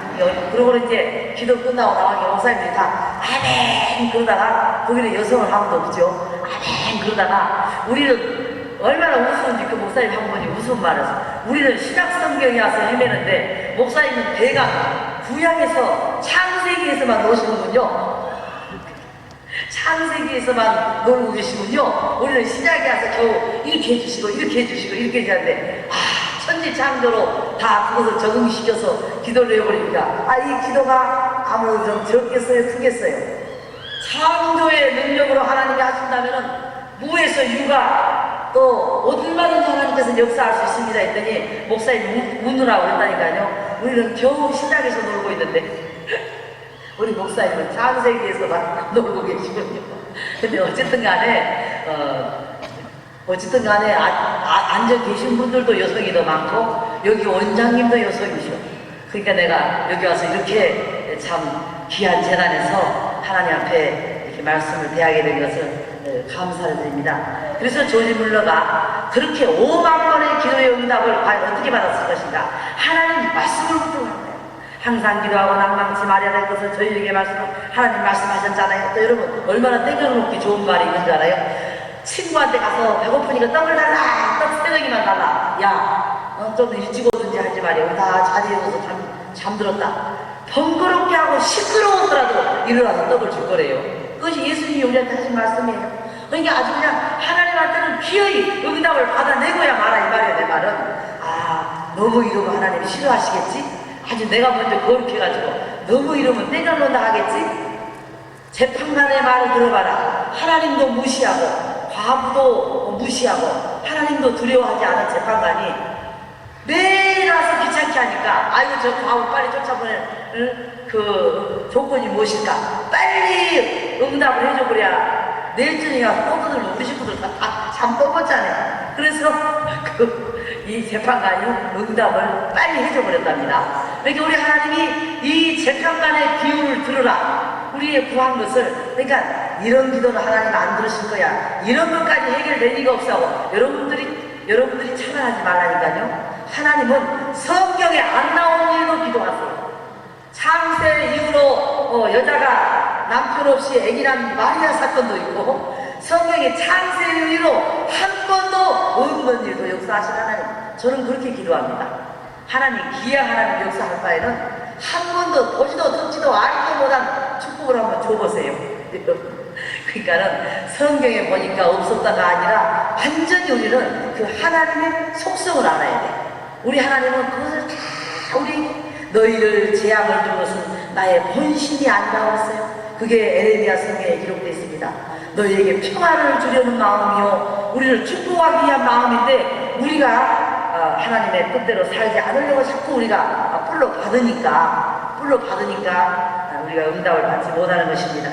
그러고 이제 기도 끝나고 나가니까 목사님들이 다 아멘 그러다가, 거기는 여성을 한 번도 없죠. 아멘 그러다가 우리는 얼마나 웃었는지 그 목사님 한 분이 웃은 말에서, 우리는 신약 성경에 와서 헤매는데 목사님은 대강 구약에서 창세기에서만 노시는군요. 창세기에서만 놀고 계시군요. 우리는 신약에 와서 겨우 이렇게 해주시고 이렇게 해주시고 이렇게 해주는데 천지창조로 다 그것을 적응시켜서 기도를 해버리니까 이 기도가 아무래도 좀 적겠어요, 크겠어요? 창조의 능력으로 하나님이 하신다면은 무에서 유가 또 얼마든지 하나님께서 역사할 수 있습니다 했더니 목사님이 웃느라고 그랬다니까요. 우리는 겨우 신약에서 놀고 있는데 우리 목사님은 창세기에서만 놀고 계시거든요. 근데 어쨌든 간에 앉아 계신 분들도 여성이 더 많고 여기 원장님도 여성이셔. 그러니까 내가 여기 와서 이렇게 참 귀한 재단에서 하나님 앞에 이렇게 말씀을 대하게 된 것을 감사를 드립니다. 그래서 조지 물러가 그렇게 5만 번의 기도의 응답을 과연 어떻게 받았을 것인가? 하나님 말씀을 붙들고 거예요. 항상 기도하고 낭망치 말해야 될 것을 저희에게 하나님 말씀하셨잖아요. 또 여러분 얼마나 땡겨놓기 좋은 말이 있는 줄 알아요? 친구한테 가서 배고프니까 떡을 달라, 떡 3덩이만 달라. 야, 좀 일찍 오든지 하지 말이야. 우리 다 자리에 누워서 잠들었다. 번거롭게 하고 시끄러웠더라도 일어나서 떡을 줄 거래요. 그것이 예수님이 우리한테 하신 말씀이에요. 그러니까 아주 그냥 하나님한테는 기어이 응답을 받아내고야 말아, 이 말이야. 내 말은 너무 이러면 하나님이 싫어하시겠지? 아주 내가 먼저 거룩해가지고 너무 이러면 땡겨놓는다 하겠지? 재판관의 말을 들어봐라. 하나님도 무시하고 과부도 무시하고 하나님도 두려워하지 않은 재판관이 매일 와서 귀찮게 하니까 아이고 저 과부 빨리 쫓아보낼 그 조건이 무엇일까? 빨리 응답을 해줘버려. 내일 저녁에 또 두들면 우리 식구들 다 잠 떠봤잖아요. 그래서 그 이 재판관이 응답을 빨리 해줘버렸답니다. 그러니까 우리 하나님이 이 재판관의 기운을 들으라, 우리의 구한 것을, 그러니까 이런 기도는 하나님 안 들으실 거야, 이런 것까지 해결될 리가 없어. 여러분들이 참아하지 말라니까요. 하나님은 성경에 안 나온 일로 기도하세요. 창세 이후로 여자가 남편 없이 아기 낳은 마리아 사건도 있고, 성경에 창세 이후로 한 번도 없는 일도 역사하신 하나님, 저는 그렇게 기도합니다. 하나님, 기양 하나님 역사할 바에는 한 번도 보지도 듣지도 알지도 못한 축복을 한번 줘보세요. 그러니까는 성경에 보니까 없었다가 아니라 완전히 우리는 그 하나님의 속성을 알아야 돼. 우리 하나님은 그것을 다 우리에게, 너희를 재앙을 준 것은 나의 본심이 아니라고. 그게 에레미야 성경에 기록되어 있습니다. 너희에게 평안을 주려는 마음이요, 우리를 축복하기 위한 마음인데, 우리가 하나님의 뜻대로 살지 않으려고 자꾸 우리가 뿔로 받으니까 우리가 응답을 받지 못하는 것입니다.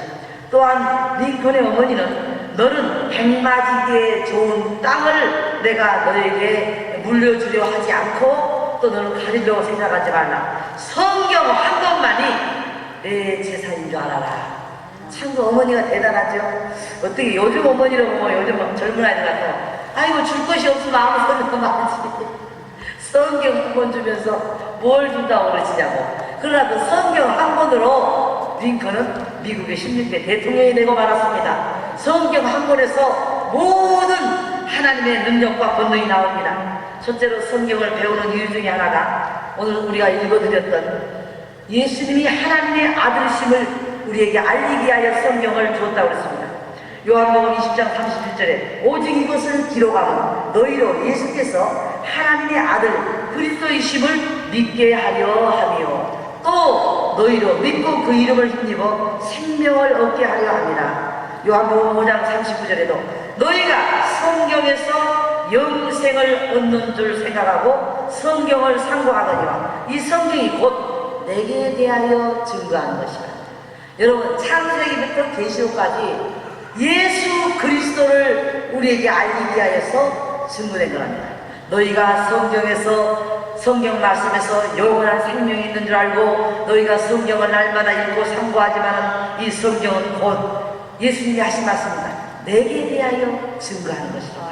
또한 링컨의 어머니는, 너는 백마지기에 좋은 땅을 내가 너에게 물려주려 하지 않고 또 너는 가리려고 생각하지 말라. 성경 한 것만이 내 재산인 줄 알아라. 참 그 어머니가 대단하죠. 어떻게 요즘 어머니라고 뭐 요즘 젊은 아이들 같아요. 아이고 줄 것이 없으면 아무 소리도 많지. 성경 한 권 주면서 뭘 준다고 그러시냐고. 그러나 그 성경 한 권으로 링컨은 미국의 16대 대통령이 되고 말았습니다. 성경 한 권에서 모든 하나님의 능력과 권능이 나옵니다. 첫째로 성경을 배우는 이유 중에 하나가 오늘 우리가 읽어드렸던 예수님이 하나님의 아들이심을 우리에게 알리기 위하여 성경을 주었다고 그랬습니다. 요한복음 20장 31절에 오직 이것을 기록하면 너희로 예수께서 하나님의 아들 그리스도이심을 믿게 하려 하며 또 너희로 믿고 그 이름을 힘입어 생명을 얻게 하려 합니다. 요한복음 5장 39절에도 너희가 성경에서 영생을 얻는 줄 생각하고 성경을 상고하거니와 이 성경이 곧 내게 대하여 증거하는 것이다. 여러분, 창세기부터 계시록까지 예수 그리스도를 우리에게 알리기 위하여서 증거된 겁니다. 너희가 성경 말씀에서 영원한 생명이 있는 줄 알고 너희가 성경을 날마다 읽고 상고하지만 이 성경은 곧 예수님이 하신 말씀입니다. 내게 대하여 증거하는 것입니다.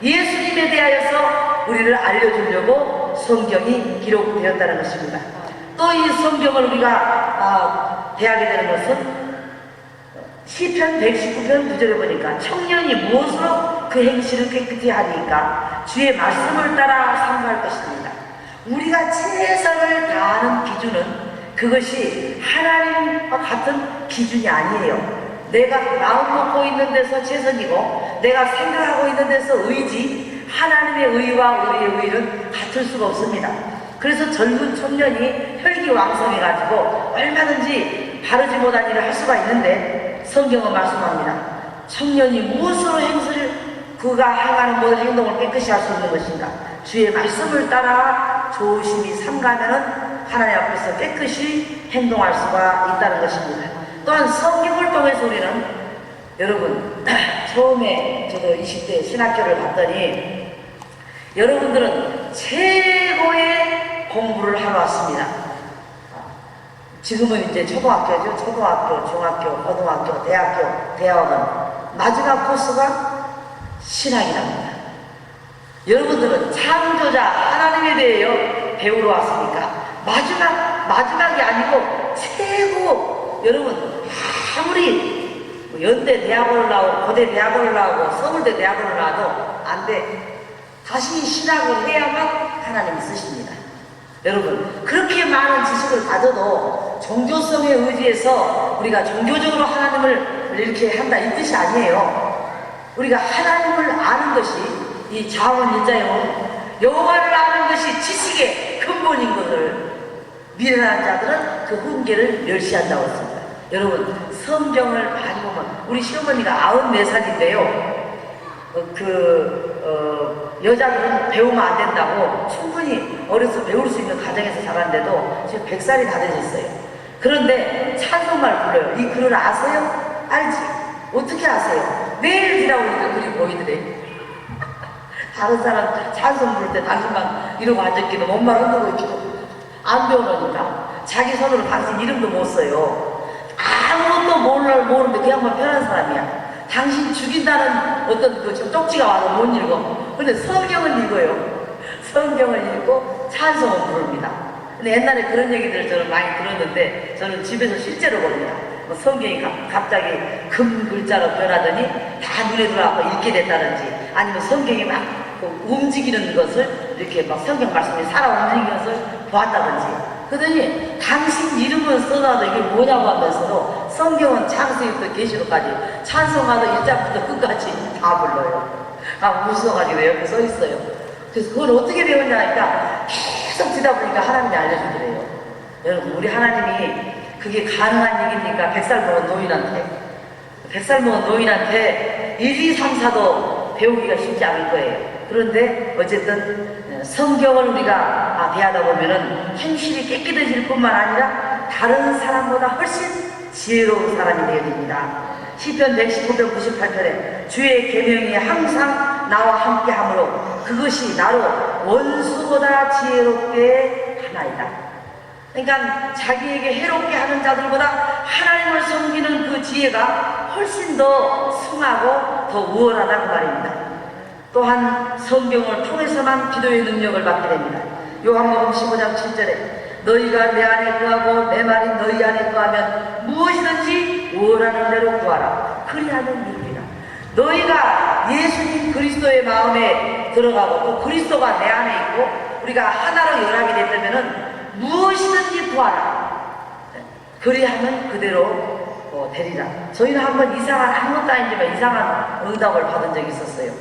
예수님에 대하여서 우리를 알려주려고 성경이 기록되었다는 것입니다. 또 이 성경을 우리가 대하게 되는 것은 시편 119편 9절에 보니까 청년이 무엇으로 그 행실을 깨끗이 하니까 주의 말씀을 따라 상고할 것입니다. 우리가 최선을 다하는 기준은 그것이 하나님과 같은 기준이 아니에요. 내가 마음 먹고 있는 데서 최선이고 내가 생각하고 있는 데서 의지, 하나님의 의와 우리의 의는 같을 수가 없습니다. 그래서 젊은 청년이 혈기왕성해가지고 얼마든지 바르지 못한 일을 할 수가 있는데 성경은 말씀합니다. 청년이 무엇으로 그가 행하는 모든 행동을 깨끗이 할 수 있는 것인가? 주의 말씀을 따라 조심히 삼가면은 하나님 앞에서 깨끗이 행동할 수가 있다는 것입니다. 또한 성경을 통해서 우리는, 여러분, 처음에 저도 20대 신학교를 갔더니 여러분들은 최고의 공부를 하러 왔습니다. 지금은 이제 초등학교죠. 초등학교, 중학교, 고등학교, 대학교, 대학원. 마지막 코스가 신학이랍니다. 여러분들은 창조자 하나님에 대해 배우러 왔으니까 마지막이 아니고 최고. 여러분, 아무리 연대 대학원을 나오고 고대 대학원을 나오고 서울대 대학원을 나와도 안 돼. 다시 신학을 해야만 하나님이 쓰십니다. 여러분, 그렇게 많은 지식을 가져도 종교성에 의지해서 우리가 종교적으로 하나님을 이렇게 한다 이 뜻이 아니에요. 우리가 하나님을 아는 것이 이 자원인자요 여호와를 아는 것이 지식의 근본인 것을 미련한 자들은 그 훈계를 멸시한다고 했습니다. 여러분, 성경을 많이 보면 우리 시어머니가 94살인데요 여자들은 배우면 안 된다고 충분히 어려서 배울 수 있는 가정에서 자랐는데도 지금 100살이 다 되셨어요. 그런데 찬송가를 불러요. 이 글을 아세요? 알지? 어떻게 아세요? 매일 지나오니까 글이 보이더래. 다른 사람 찬송 부를 때 당신만 이러고 앉았기도 몸만 흔들고 있기도 안 배워놓으니까 자기 손으로 당신 이름도 못 써요. 아무것도 모르는데 그 양반 편한 사람이야. 당신 죽인다는 어떤 그 쪽지가 와서 못 읽어. 근데 성경은 읽어요. 성경을 읽고 찬송을 부릅니다. 근데 옛날에 그런 얘기들을 저는 많이 들었는데 저는 집에서 실제로 봅니다. 뭐 성경이 갑자기 금 글자로 변하더니 다 눈에 들어와서 읽게 됐다든지 아니면 성경이 막 움직이는 것을 이렇게 막 성경 말씀이 살아 움직이는 것을 보았다든지 그러더니 당신 이름은 써놔도 이게 뭐냐고 하면서도 성경은 창세기부터 계시록까지 찬송하도 1장부터 끝까지 다 불러요. 막 웃어가지고 옆에 서 있어요. 그래서 그걸 어떻게 배웠냐 하니까 계속 듣다 보니까 하나님이 알려주더래요. 여러분 우리 하나님이 그게 가능한 얘기입니까? 100살 먹은 노인한테 100살 먹은 노인한테 1, 2, 3, 4도 배우기가 쉽지 않을 거예요. 그런데 어쨌든 성경을 우리가 대하다 보면은 행실이 깨끗해질 뿐만 아니라 다른 사람보다 훨씬 지혜로운 사람이 되어집니다. 시편 119편 98편에 주의 계명이 항상 나와 함께 하므로 그것이 나로 원수보다 지혜롭게 하나이다. 그러니까 자기에게 해롭게 하는 자들보다 하나님을 섬기는 그 지혜가 훨씬 더 승하고 더 우월하다 그 말입니다. 또한 성경을 통해서만 기도의 능력을 받게 됩니다. 요한복음 15장 7절에 너희가 내 안에 구하고 내 말이 너희 안에 구하면 무엇이든지 원하는 대로 구하라. 그리하면 이루리라. 너희가 예수님 그리스도의 마음에 들어가고 또 그리스도가 내 안에 있고 우리가 하나로 연합이 됐다면 무엇이든지 구하라. 그리하면 그대로 되리라. 저희는 한번 이상한 아무것도 아니지만 이상한 응답을 받은 적이 있었어요.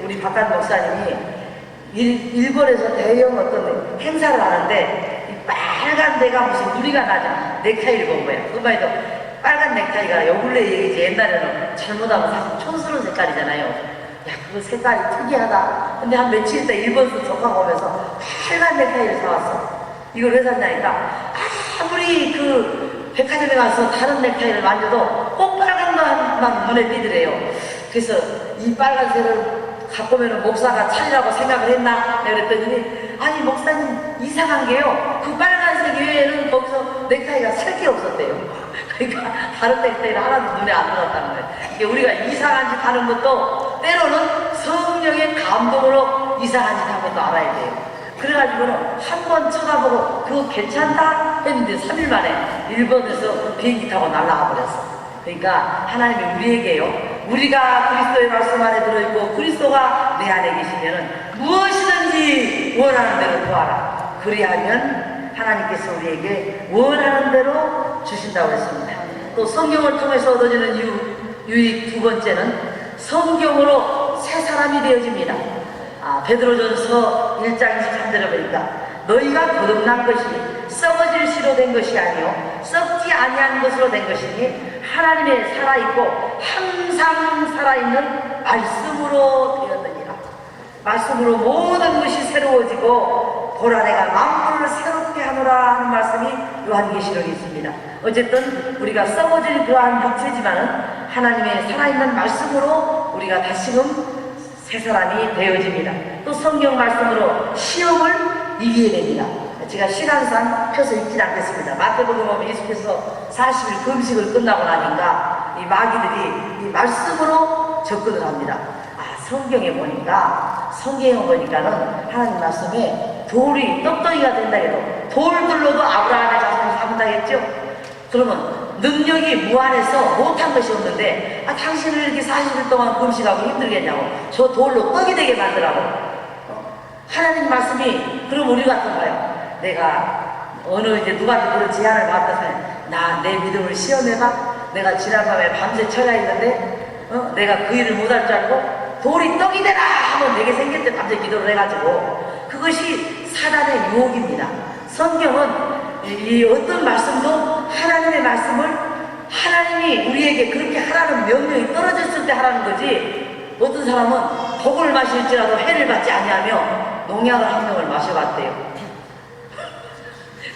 우리 박한 목사님이 일본에서 대형 어떤 행사를 하는데 이 빨간 데가 무슨 무리가 나죠. 넥타이를 본 거야. 그 말도 빨간 넥타이가 요 근래 얘기지 옛날에는 잘못하면 사실 촌스러운 색깔이잖아요. 야 그거 색깔이 특이하다. 근데 한 며칠 있다 일본에서 조카가 오면서 빨간 넥타이를 사왔어. 이걸 왜 샀냐니까 아무리 그 백화점에 가서 다른 넥타이를 만져도 꼭 빨간 것만 눈에 띄더래요. 그래서 이 빨간색을 갖고 오면 목사가 차리라고 생각을 했나? 그랬더니 아니 목사님 이상한 게요 그 빨간색 외에는 거기서 넥타이가 살 게 없었대요. 그러니까 다른 넥타이는 하나도 눈에 안 들어왔다는 거예요. 이게 우리가 이상한 짓 하는 것도 때로는 성령의 감동으로 이상한 짓 하는 것도 알아야 돼요. 그래가지고는 한 번 쳐다보고 그거 괜찮다 했는데 3일 만에 일본에서 비행기 타고 날아가 버렸어. 그러니까 하나님이 우리에게요 우리가 그리스도의 말씀 안에 들어있고 그리스도가 내 안에 계시면은 무엇이든지 원하는 대로 구하라. 그리하면 하나님께서 우리에게 원하는 대로 주신다고 했습니다. 또 성경을 통해서 얻어지는 유익 두 번째는 성경으로 새 사람이 되어집니다. 베드로전서 1장 23절에 보니까 너희가 거듭난 것이 썩어질 씨로 된 것이 아니요 썩지 아니한 것으로 된 것이니 하나님의 살아있고 항상 살아있는 말씀으로 되었느니라. 말씀으로 모든 것이 새로워지고 보라 내가 만물을 새롭게 하노라 하는 말씀이 요한계시록에 있습니다. 어쨌든 우리가 썩어질 그러한 육체지만은 하나님의 살아있는 말씀으로 우리가 다시금 새 사람이 되어집니다. 또 성경 말씀으로 시험을 이기게 됩니다. 제가 시간상 펴서 읽지 않겠습니다. 마태복음 보면 예수께서 40일 금식을 끝나고 나니까 이 마귀들이 이 말씀으로 접근을 합니다. 성경에 보니까는 하나님 말씀에 돌이 떡덩이가 된다 해도 돌들로도 아브라함의 자손을 삼는다 했죠. 그러면 능력이 무한해서 못한 것이 없는데 당신을 이렇게 40일 동안 금식하고 힘들겠냐고 저 돌로 떡이 되게 만들라고. 하나님 말씀이 그럼 우리 같은가요? 내가 이제 누구한테 그런 제안을 받았다 나 내 믿음을 시험해봐. 내가 지난밤에 밤새 쳐야 했는데 내가 그 일을 못할 줄 알고 돌이 떡이 되라 하면 내게 생겼대. 밤새 기도를 해가지고 그것이 사단의 유혹입니다. 성경은 이 어떤 말씀도 하나님의 말씀을 하나님이 우리에게 그렇게 하라는 명령이 떨어졌을 때 하라는 거지. 어떤 사람은 독을 마실지라도 해를 받지 아니하며 농약을 한 병을 마셔봤대요.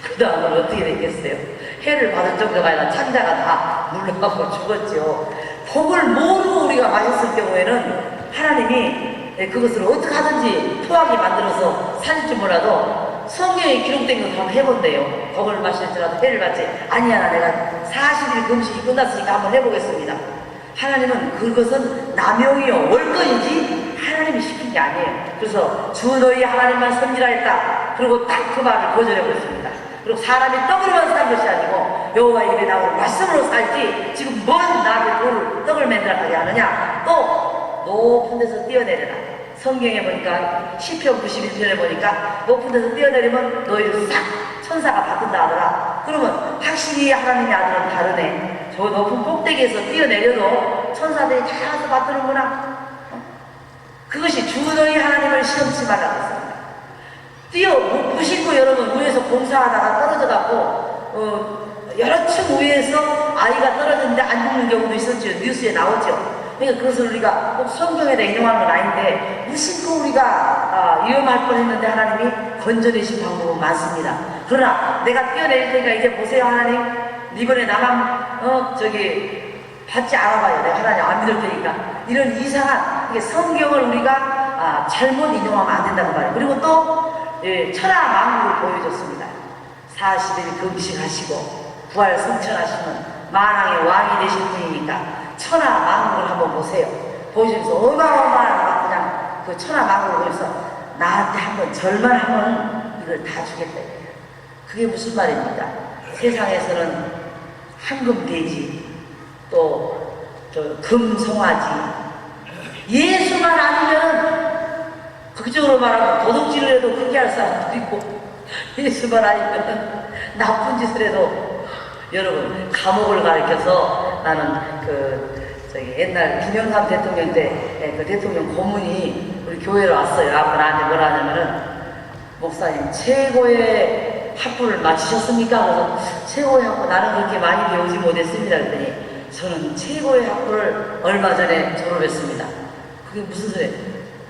그 다음은 어떻게 됐겠어요? 해를 받을 정도가 아니라 창자가 다 물러가고 죽었죠. 복을 모르고 우리가 마셨을 경우에는 하나님이 그것을 어떻게 하든지 토하게 만들어서 살릴 줄 몰라도 성경에 기록된 것을 한번 해본대요. 겁을 마실지라도 해를 받지 아니야. 내가 40일 금식이 끝났으니까 한번 해보겠습니다. 하나님은 그것은 남용이요 월권이지 하나님이 시킨 게 아니에요. 그래서 주 너희 하나님만 섬기라 했다. 그리고 딱 그 말을 거절해버렸습니다. 그리고 사람이 떡으로만 산 것이 아니고 여호와 입에 나오는 말씀으로 살지 지금 뭔 나한테 떡을 만들어가게 하느냐. 또 높은 데서 뛰어내려라. 성경에 보니까 시편 91편에 보니까 높은 데서 뛰어내리면 너희를 싹 천사가 바꾼다 하더라. 그러면 확실히 하나님의 아들은 다르네. 저 높은 꼭대기에서 뛰어내려도 천사들이 다 와서 받드는구나. 그것이 주 너희 하나님을 시험치 말라고 했습니다. 무심코 여러분 위에서 공사하다가 떨어져갖고 여러 층 위에서 아이가 떨어졌는데 안 죽는 경우도 있었죠. 뉴스에 나오죠. 그러니까 그것을 우리가 꼭 성경에다 인용하는 건 아닌데 무심코 우리가 위험할 뻔했는데 하나님이 건져내신 방법은 많습니다. 그러나 내가 뛰어내릴 테니까 이제 보세요. 하나님 이번에 나만 받지 않아봐요. 내가 하나님 안 믿을 테니까. 이런 이상한 이게 성경을 우리가 잘못 인용하면 안 된다고 말이에요. 그리고 또 천하 만국을 보여줬습니다. 40일 금식하시고 부활 승천하시면 만왕의 왕이 되신 분이니까 천하 만국을 한번 보세요. 보여주면서 어마어마한 그냥 그 천하 만국을 보면서 나한테 한번 절만 하면 이걸 다 주겠다. 그게 무슨 말입니까? 세상에서는 황금 돼지 또 금송아지 예수만 아니면 극적으로 말하면 도둑질을 해도 그렇게 할 사람도 있고 예수만 아니면 나쁜 짓을 해도 여러분 감옥을 가리켜서 나는 옛날 김영삼 대통령 때 그 대통령 고문이 우리 교회로 왔어요. 아까 나한테 뭐라 하냐면은 목사님 최고의 학부를 마치셨습니까? 그래서 최고의 학부 나는 그렇게 많이 배우지 못했습니다. 그랬더니 저는 최고의 학부를 얼마 전에 졸업했습니다. 그게 무슨 소리예요?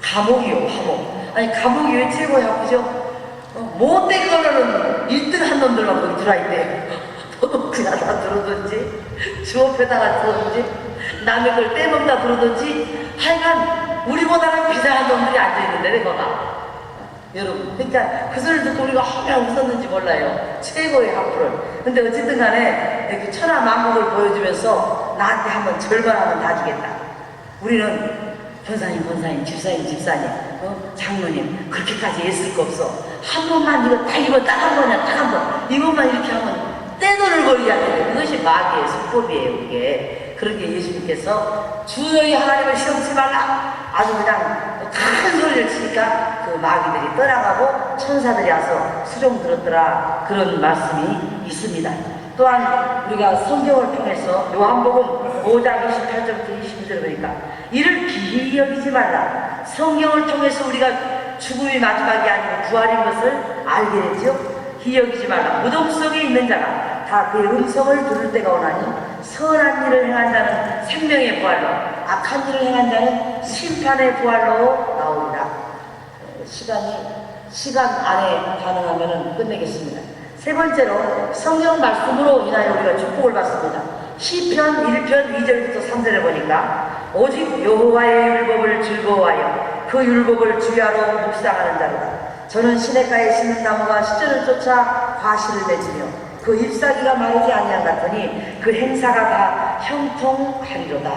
감옥이요, 감옥. 아니 감옥이 왜 최고의 학부죠? 못된 거는 1등 한 놈들만 거기 들어있대요. 도둑질하다 들어든지 주업에다가 들어든지 남의 걸 떼먹다 들어든지 하여간 우리보다는 비상한 놈들이 앉아있는데 내가 여러분 그러니까 그 소리를 듣고 우리가 얼마나 웃었는지 몰라요. 최고의 학부를. 근데 어쨌든 간에 이렇게 천하 만국을 보여주면서 나한테 한번 절반하면 다 주겠다. 우리는 권사님, 집사님, 장로님 그렇게까지 애쓸 거 없어. 한 번만 이거 딱 한 번이야. 딱 한 번. 이것만 이렇게 하면 떼돈을 벌게 하는 그것이 마귀의 수법이에요. 이게 그렇게 예수님께서 주 너희 하나님을 시험치 말라 아주 그냥 큰 소리를 치니까 그 마귀들이 떠나가고 천사들이 와서 수종 들었더라. 그런 말씀이 있습니다. 또한 우리가 성경을 통해서 요한복음 5장 28절부터 29절 보니까 이를 기이히 여기지 말라. 성경을 통해서 우리가 죽음이 마지막이 아니고 부활인 것을 알게 되죠. 기여기지 말라. 무덤 속에 있는 자가 다 그의 음성을 들을 때가 오나니 선한 일을 행한 자는 생명의 부활로 악한 일을 행한 자는 심판의 부활로 나오리라. 시간 안에 가능하면 끝내겠습니다. 세 번째로 성경 말씀으로 인하여 우리가 축복을 받습니다. 시편 1편 2절부터 3절에 보니까 오직 여호와의 율법을 즐거워하여 그 율법을 주야로 묵상하는 자로다. 저는 시냇가에 심은 나무가 시절을 쫓아 과실을 맺으며 그 잎사귀가 마르지 아니한 같으니 그 행사가 다 형통하리로다.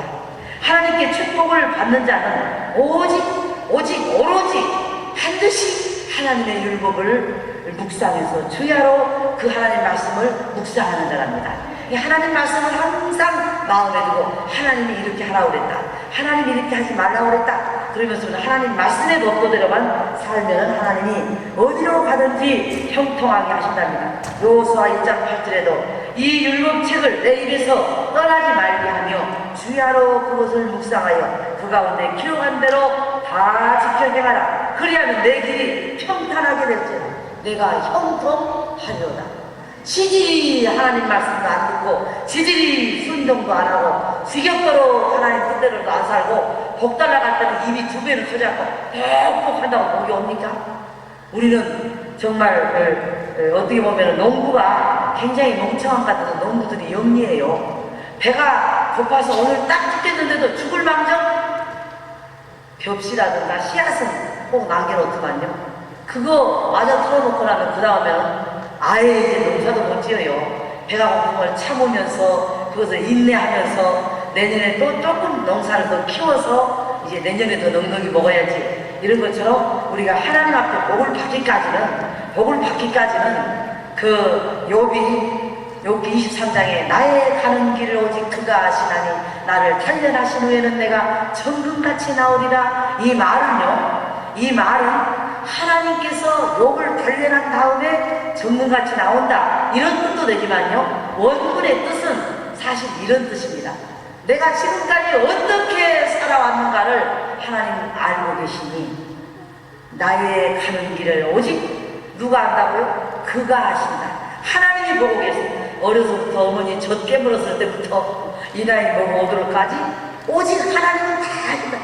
하나님께 축복을 받는 자는 오로지 반드시 하나님의 율법을 묵상해서 주야로 그 하나님 말씀을 묵상하는 자랍니다. 하나님 말씀을 항상 마음에 두고 하나님이 이렇게 하라고 그랬다. 하나님이 이렇게 하지 말라고 그랬다. 그러면서 하나님 말씀의 법도대로만 살면 하나님이 어디로 가든지 형통하게 하신답니다. 여호수아 1장 8절에도 이 율법책을 내 입에서 떠나지 말게 하며 주야로 그것을 묵상하여 그 가운데 기록한 대로 다 지켜 행하라. 그리하면 내 길이 평탄하게 될지라. 내가 형통하리로다. 지질이 하나님 말씀도 안 듣고 지질이 순종도 안 하고 지겹도록 하나님 뜻대로도 안 살고 복 달라갈 때는 입이 두 배를 터져갖고 퍽퍽 한다고 복이 옵니까? 우리는 정말 어떻게 보면 농부가 굉장히 멍청한 것 같아서 농부들이 영리해요. 배가 고파서 오늘 딱 죽겠는데도 죽을 망정 벽시라든가 씨앗은 꼭 남겨놓더만요. 그거 마저 틀어놓고 나면 그 다음에는 아예 이제 농사도 못 지어요. 배가 고픈 걸 참으면서 그것을 인내하면서 내년에 또 조금 농사를 더 키워서 이제 내년에 더 넉넉히 먹어야지. 이런 것처럼 우리가 하나님 앞에 복을 받기까지는 그 욥기 23장에 나의 가는 길을 오직 그가 아시나니 나를 단련하신 후에는 내가 정금같이 나오리라. 이 말은 하나님께서 욥을 단련한 다음에 정금같이 나온다, 이런 뜻도 되지만요, 원문의 뜻은 사실 이런 뜻입니다. 내가 지금까지 어떻게 살아왔는가를 하나님은 알고 계시니 나의 가는 길을 오직 누가 안다고요? 그가 아신다. 하나님이 보고 계세요. 어려서부터 어머니 젖 깨물었을 때부터 이 나이 먹어오도록까지 오직 하나님은 다 아신다.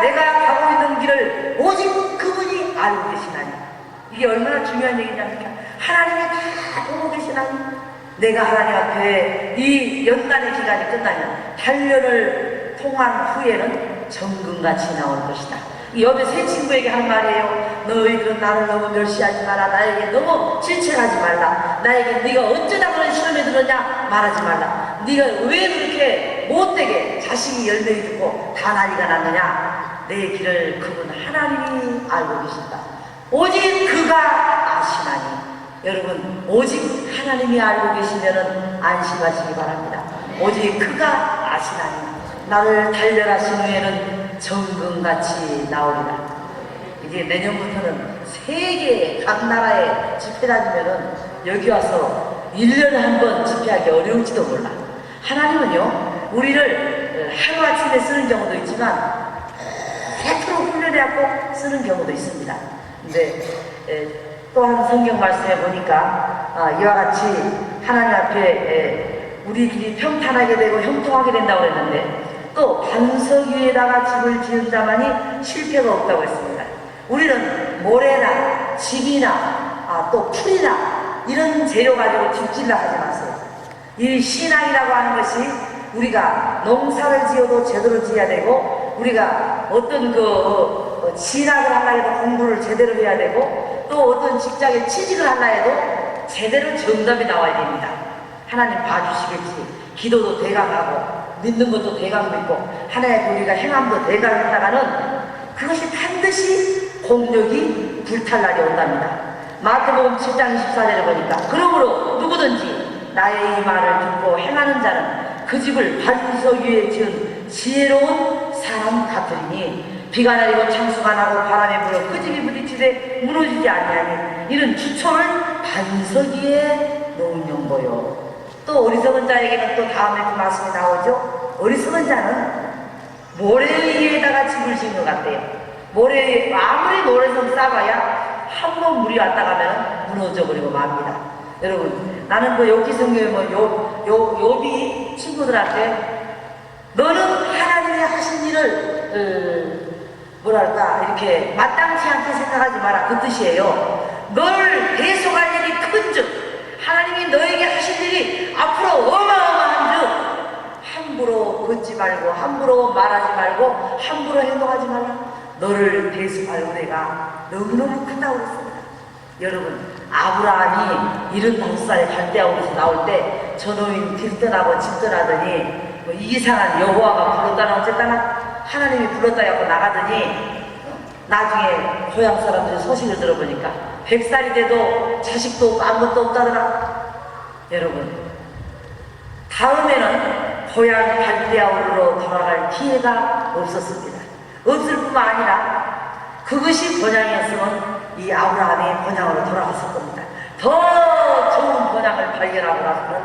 내가 가고 있는 길을 오직 그분이 알고 계시나니. 이게 얼마나 중요한 얘기냐니까. 하나님이 다 보고 계시나니. 내가 하나님 앞에 이 연단의 기간이 끝나면 단련을 통한 후에는 정금같이 나올 것이다. 옆에 세 친구에게 한 말이에요. 너희들은 나를 너무 멸시하지 마라. 나에게 너무 질책하지 말라. 나에게 네가 어쩌다 그런 시험에 들었냐 말하지 말라. 네가 왜 그렇게 못되게 자식이 10명이 죽고 다 난리가 났느냐. 내 길을 그분 하나님이 알고 계신다. 오직 그가 아시나니. 여러분, 오직 하나님이 알고 계시면 안심하시기 바랍니다. 오직 그가 아시나니 나를 단련하신 후에는 정금같이 나오리라. 이제 내년부터는 세계 각 나라에 집회 다니면은 여기 와서 1년에 한 번 집회하기 어려울지도 몰라. 하나님은요, 우리를 하루아침에 쓰는 경우도 있지만 해프로 훈련해갖고 쓰는 경우도 있습니다. 근데 또한 성경 말씀에 보니까 이와 같이 하나님 앞에 우리들이 평탄하게 되고 형통하게 된다고 했는데, 또 반석 위에다가 집을 지은 자만이 실패가 없다고 했습니다. 우리는 모래나 집이나 또 풀이나 이런 재료 가지고 집질라 하지 마세요. 이 신앙이라고 하는 것이 우리가 농사를 지어도 제대로 지어야 되고, 우리가 어떤 진학을 하려 해도 공부를 제대로 해야 되고, 또 어떤 직장에 취직을 하려 해도 제대로 정답이 나와야 됩니다. 하나님 봐주시겠지. 기도도 대강하고 믿는 것도 대강 믿고 하나의 우리가 행함도 대강 했다가는 그것이 반드시 공력이 불탈 날이 온답니다. 마태복음 7장 24절에 보니까 그러므로 누구든지 나의 이 말을 듣고 행하는 자는 그 집을 반석 위에 지은 지혜로운 사람 같으리니 비가 내리고 창수가 나고 바람이 불어 그 집이 부딪히되 무너지지 아니하니 이는 주초를 반석 위에 놓은 용도요. 또 어리석은 자에게는 또 다음에 그 말씀이 나오죠. 어리석은 자는 모래 위에다가 집을 지은 것 같대요. 아무리 모래성 쌓아야 한 번 물이 왔다 가면 무너져 버리고 맙니다. 여러분, 나는 그 욥기 성경에 욥이 친구들한테 너는 하나님이 하신 일을 이렇게 마땅치 않게 생각하지 마라, 그 뜻이에요. 널 대속할 일이 큰즉 하나님이 너에게 하신 일이 앞으로 어마어마한즉 함부로 걷지 말고 함부로 말하지 말고 함부로 행동하지 말라. 너를 대속할 은혜가 너무너무 크다고 그랬습니다. 여러분, 아브라함이 75살에 갈대아우르에서 나올 때 저노인 길 떠나고 집 떠나더니 이상한 여호와가 불렀다나 어쨌다나 하나님이 불렀다 하고 나가더니 나중에 고향 사람들이 소식을 들어보니까 100살이 돼도 자식도 없고 아무것도 없다더라. 여러분, 다음에는 고향 갈대아우르로 돌아갈 기회가 없었습니다. 없을 뿐만 아니라 그것이 번향이었으면 이 아브라함이 번향으로 돌아갔을 겁니다. 더 좋은 번향을 발견하고 나서는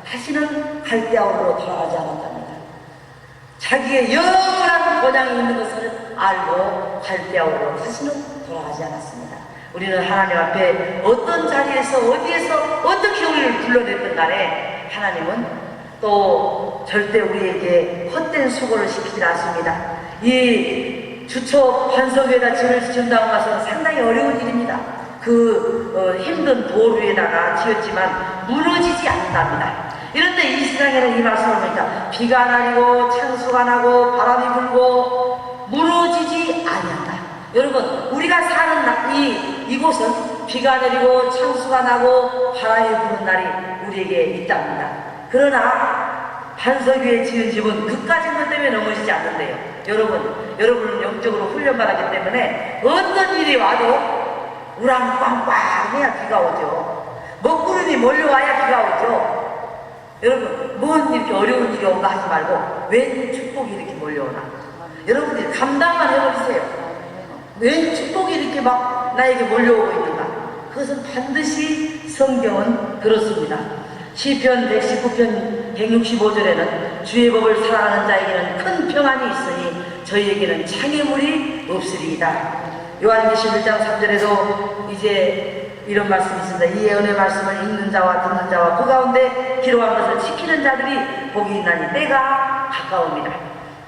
다시는 갈대아우르로 돌아가지 않았답니다. 자기의 영원한 번향이 있는 것을 알고 갈대아우르로 다시는 돌아가지 않았습니다. 우리는 하나님 앞에 어떤 자리에서 어디에서 어떻게 우리를 불러냈든 간에 하나님은 또 절대 우리에게 헛된 수고를 시키지 않습니다. 이 주초 반석 위에다 집을 지은다고 해서 상당히 어려운 일입니다. 힘든 돌 위에다가 지었지만 무너지지 않는답니다. 이런데 이 세상에는 이 말씀을 보니까 비가 내리고 창수가 나고 바람이 불고 무너지지 여러분, 우리가 사는 이곳은 비가 내리고 창수가 나고 바람이 부는 날이 우리에게 있답니다. 그러나 반석 위에 지은 집은 그까진 것 때문에 넘어지지 않는데요. 여러분은 영적으로 훈련받았기 때문에 어떤 일이 와도 우랑꽝꽝해야 비가 오죠. 먹구름이 몰려와야 비가 오죠. 여러분, 뭔 이렇게 어려운 일이 온가 하지 말고 웬 축복이 이렇게 몰려오나. 여러분들이 감당만 해보세요. 웬 축복이 이렇게 막 나에게 몰려오고 있는가. 그것은 반드시 성경은 그렇습니다. 시편 119편 165절에는 주의 법을 사랑하는 자에게는 큰 평안이 있으니 저희에게는 장애물이 없으리이다. 요한계시록 1장 3절에도 이제 이런 말씀이 있습니다. 이 예언의 말씀을 읽는 자와 듣는 자와 그 가운데 기록한 것을 지키는 자들이 복이 있나니 때가 가까웁니다.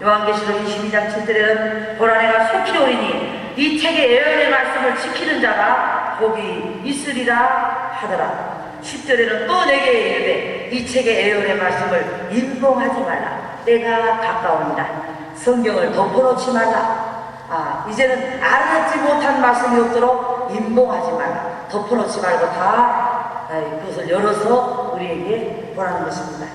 요한계시록 22장 7절에는 보라 내가 속히 오리니 이 책의 예언의 말씀을 지키는 자가 복이 있으리라 하더라. 10절에는 또 내게 이르되 이 책의 예언의 말씀을 임봉하지 말라. 때가 가까웁니다. 성경을 덮어놓지 말라. 이제는 알아듣지 못한 말씀이 없도록 임봉하지 말라. 덮어놓지 말고 다 그것을 열어서 우리에게 보라는 것입니다.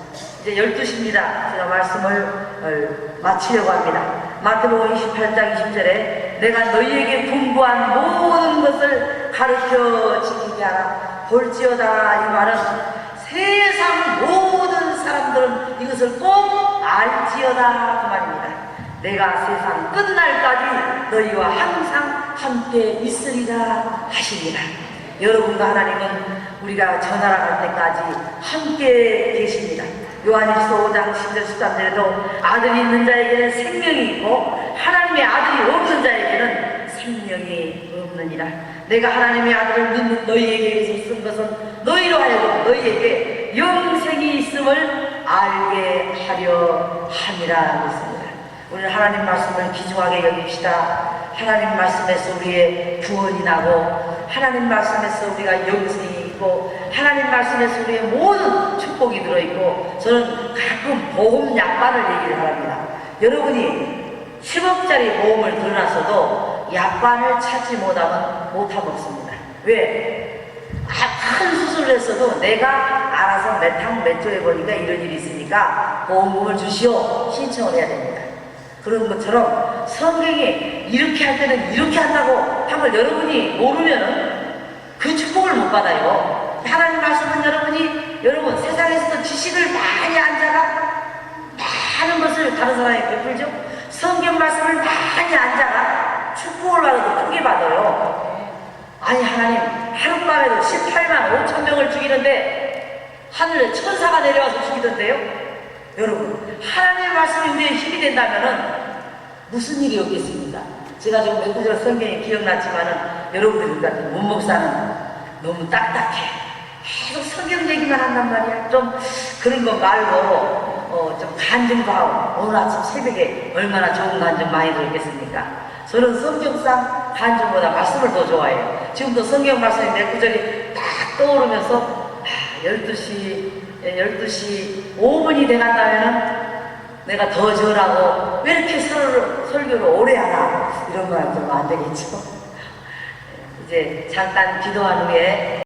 이제 12시입니다. 제가 말씀을 마치려고 합니다. 마태복음 28장 20절에 내가 너희에게 분부한 모든 것을 가르쳐 지키게 하라. 볼지어다. 이 말은 세상 모든 사람들은 이것을 꼭 알지어다 그 말입니다. 내가 세상 끝날까지 너희와 항상 함께 있으리라 하십니다. 여러분과 하나님은 우리가 전하라 갈 때까지 함께 계십니다. 요한일서 5장 10절 13절에도 아들이 있는 자에게는 생명이 있고 하나님의 아들이 없는 자에게는 생명이 없느니라. 내가 하나님의 아들을 믿는 너희에게 쓴 것은 너희로 하여금 너희에게 영생이 있음을 알게 하려 함이라 했습니다. 우리는 하나님 말씀을 귀중하게 여깁시다. 하나님 말씀에서 우리의 구원이 나고 하나님 말씀에서 우리가 영생이 있고 하나님 말씀에서 우리의 모든 축복이 들어있고 저는 가끔 보험 약관을 얘기를 합니다. 여러분이 10억짜리 보험을 들어놨어도 약관을 찾지 못하면 없습니다. 왜? 큰 수술을 했어도 내가 알아서 몇 항 몇 조에 보니까 이런 일이 있으니까 보험금을 주시오 신청을 해야 됩니다. 그런 것처럼 성경이 이렇게 할 때는 이렇게 한다고 한 걸 여러분이 모르면은 그 축복을 못 받아요. 하나님 말씀은 여러분 세상에서도 지식을 많이 앉아가 많은 것을 다른 사람에게 베풀죠. 성경 말씀을 많이 앉아가 축복을 받아도 크게 받아요. 아니 하나님 하룻밤에도 18만 5천 명을 죽이는데 하늘에 천사가 내려와서 죽이던데요. 여러분 하나님의 말씀이 우리의 힘이 된다면은 무슨 일이 없겠습니까? 제가 지금 몇 구절 성경이 기억났지만은 여러분들 같은 문목사는 너무 딱딱해. 계속 성경 얘기만 한단 말이야. 좀 그런 거 말고 좀 간증도 하고 오늘 아침 새벽에 얼마나 좋은 간증 많이 들었겠습니까? 저는 성경상 간증보다 말씀을 더 좋아해요. 지금도 성경 말씀이 몇 구절이 딱 떠오르면서 12시 5분이 돼간다면은 내가 더 절하고 왜 이렇게 설교를 오래 하나 이런 말 좀 안 되겠죠. 이제 잠깐 기도한 후에